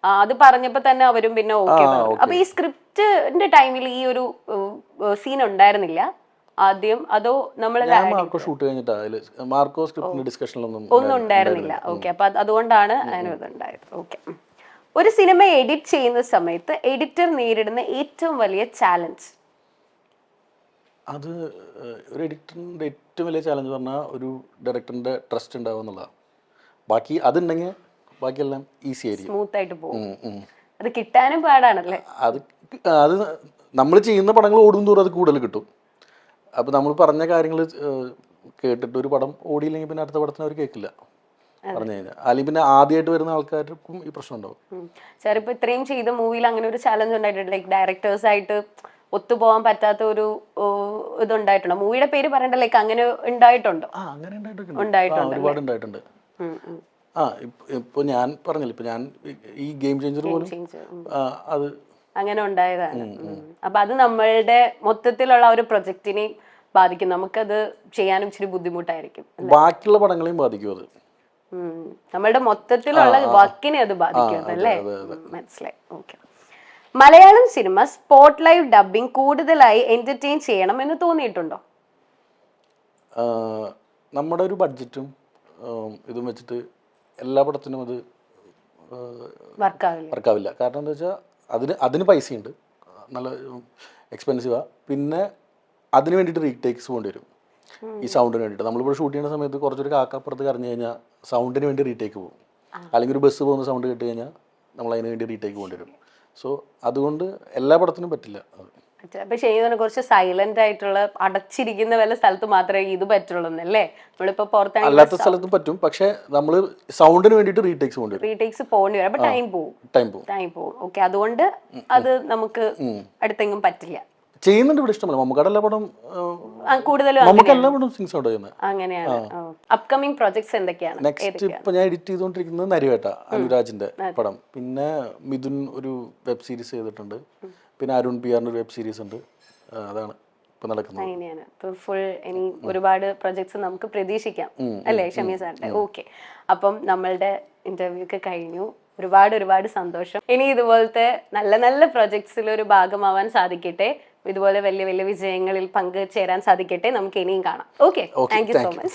അത് പറഞ്ഞപ്പോ തന്നെ അവരും പിന്നെ ഓക്കെ. അപ്പൊ ഈ സ്ക്രിപ്റ്റിന്റെ ടൈമിൽ ഈ ഒരു സീൻ ഉണ്ടായിരുന്നില്ല ആദ്യം, അതോ നമ്മൾ മാർക്കോ ഷൂട്ട് കഴിഞ്ഞിട്ടാ മാർക്കോ സ്ക്രിപ്റ്റിന്റെ ഡിസ്കഷനിലൊന്നും ഒന്നും ഉണ്ടായിരുന്നില്ല? ഓക്കെ, അപ്പൊ അതുകൊണ്ടാണ് അതിനുണ്ടായത്. ഓക്കെ, ഒരു സിനിമ എഡിറ്റ് ചെയ്യുന്ന സമയത്ത് എഡിറ്റർ നേരിടുന്ന ഏറ്റവും വലിയ ചാലഞ്ച്? അത് ഒരു എഡിറ്ററിന്റെ ഏറ്റവും വലിയ ചാലഞ്ച് പറഞ്ഞാൽ ഒരു ഡയറക്ടറിന്റെ ട്രസ്റ്റ് ഉണ്ടാവുക എന്നുള്ളതാണ്. ബാക്കി അതുണ്ടെങ്കിൽ ബാക്കിയെല്ലാം ഈസി ആയിരിക്കും, സ്മൂത്ത് ആയിട്ട് പോകും. അത് കിട്ടാനും പാടാണല്ലേ? അത് നമ്മൾ ചെയ്യുന്ന പടങ്ങൾ ഓടും തോറും അത് കൂടുതൽ കിട്ടും. അപ്പോൾ നമ്മൾ പറഞ്ഞ കാര്യങ്ങൾ കേട്ടിട്ട് ഒരു പടം ഓടിയില്ലെങ്കിൽ പിന്നെ അടുത്ത പടത്തിന് അവർ കേൾക്കില്ല പറഞ്ഞു കഴിഞ്ഞാൽ. അല്ലെങ്കിൽ പിന്നെ ആദ്യമായിട്ട് വരുന്ന ആൾക്കാർക്കും ഈ പ്രശ്നം ഉണ്ടാവും. സാർ ഇപ്പൊ ഇത്രയും ചെയ്ത മൂവിയിൽ അങ്ങനെ ഒരു ചാലഞ്ച് ഉണ്ടായിട്ടുണ്ട്, ലൈക്ക് ഡയറക്ടേഴ്സ് ആയിട്ട് ഒത്തുപോകാൻ പറ്റാത്ത ഒരു ഇതുണ്ടായിട്ടുണ്ടോ? മൂവിയുടെ പേര് പറയണ്ട, ലൈക്ക് അങ്ങനെ ഉണ്ടായിട്ടുണ്ടോ? അങ്ങനെ ഒരുപാട് ഉണ്ടായിട്ടുണ്ട്. ഇപ്പൊ ഞാൻ പറഞ്ഞില്ല, ഇപ്പൊ ഞാൻ ഈ ഗെയിം ചേഞ്ചർ പോലും അത് അങ്ങനെ ഉണ്ടായതാണ്. അപ്പൊ അത് നമ്മളുടെ മൊത്തത്തിലുള്ള ഒരു പ്രൊജക്റ്റിനെ ബാധിക്കും. നമുക്കത് ചെയ്യാനും ഇച്ചിരി ബുദ്ധിമുട്ടായിരിക്കും. ബാക്കിയുള്ള പടങ്ങളെയും ബാധിക്കും അത്. നമ്മളുടെ മൊത്തത്തിലുള്ള വർക്കിനെ അത് ബാധിക്കും അല്ലേ? മനസ്സിലായി. Okay. Malayalam cinema spot live dubbing കൂടുതലായി എന്റർടൈൻ ചെയ്യണം എന്ന് തോന്നിയിട്ടുണ്ടോ? നമ്മുടെ ഒരു ബഡ്ജറ്റും ഇതും വെച്ചിട്ട് എല്ലാ പടത്തിനും അത് വർക്കാവില്ല. കാരണം എന്താ വെച്ചാൽ അതിന് പൈസയുണ്ട്, നല്ല എക്സ്പെൻസീവാണ്. പിന്നെ അതിന് വേണ്ടിയിട്ട് റീടേക്സ് പോകേണ്ടി വരും. ഈ സൗണ്ടിന് വേണ്ടിയിട്ട് നമ്മളിപ്പോൾ ഷൂട്ട് ചെയ്യുന്ന സമയത്ത് കുറച്ചൊരു കാക്കപ്പുറത്ത് കറഞ്ഞു കഴിഞ്ഞാൽ സൗണ്ടിന് വേണ്ടി റീടേക്ക് പോകും. അല്ലെങ്കിൽ ഒരു ബസ് പോകുന്ന സൗണ്ട് കേട്ട് കഴിഞ്ഞാൽ നമ്മൾ അതിന് വേണ്ടി റീടേക്ക് പോകേണ്ടി വരും. സോ അതുകൊണ്ട് എല്ലാ പടത്തിനും പറ്റില്ല. അപ്പൊ ചെയ്യുന്ന കുറച്ച് സൈലന്റ് ആയിട്ടുള്ള അടച്ചിരിക്കുന്ന വല്ല സ്ഥലത്ത് മാത്രമേ ഇത് പറ്റുള്ളൂ എന്നല്ലേ? നമ്മളിപ്പോ പുറത്താണെങ്കിൽ അല്ലാത്ത സ്ഥലത്തും പറ്റും, പക്ഷെ നമ്മള് സൗണ്ടിന് വേണ്ടിയിട്ട് റീടേക്സ് പോകേണ്ടി വരും. അപ്പൊ ടൈം പോകും. ഓക്കെ, അതുകൊണ്ട് അത് നമുക്ക് അടുത്തെങ്കിലും പറ്റില്ല. ചെയ്യുന്നുണ്ട് ഇവിടെ ഇഷ്ടമല്ല. മമ്മൂക്കാടെ എല്ലാ പടം കൂടുതലും അങ്ങനെയാണ്. അപ്കമിങ് പ്രോജക്ട്സ് എന്തൊക്കെയാണ്? നെക്സ്റ്റ് ഇപ്പൊ ഞാൻ എഡിറ്റ് ചെയ്തുകൊണ്ടിരിക്കുന്നത് നരിവേട്ട, അനുരാജിന്റെ പടം. പിന്നെ മിഥുൻ ഒരു വെബ് സീരീസ് ചെയ്തിട്ടുണ്ട്. പിന്നെ അരുൺ PR ഒരു വെബ് സീരീസ് ഉണ്ട്. അതാണ് ഇപ്പൊ നടക്കുന്നത്. അങ്ങനെയാണ്. ഫുൾ ഇനി ഒരുപാട് പ്രൊജക്ട്സ് നമുക്ക് പ്രതീക്ഷിക്കാം അല്ലേ ഷമീർ സാറിന്റെ? ഓക്കെ, അപ്പം നമ്മളുടെ ഇന്റർവ്യൂ ഒക്കെ കഴിഞ്ഞു. ഒരുപാട് സന്തോഷം. ഇനി ഇതുപോലത്തെ നല്ല നല്ല പ്രൊജക്ട്സിൽ ഒരു ഭാഗമാവാൻ സാധിക്കട്ടെ, ഇതുപോലെ വലിയ വലിയ വിജയങ്ങളിൽ പങ്കുചേരാൻ സാധിക്കട്ടെ. നമുക്ക് ഇനിയും കാണാം. Okay, thank you so much.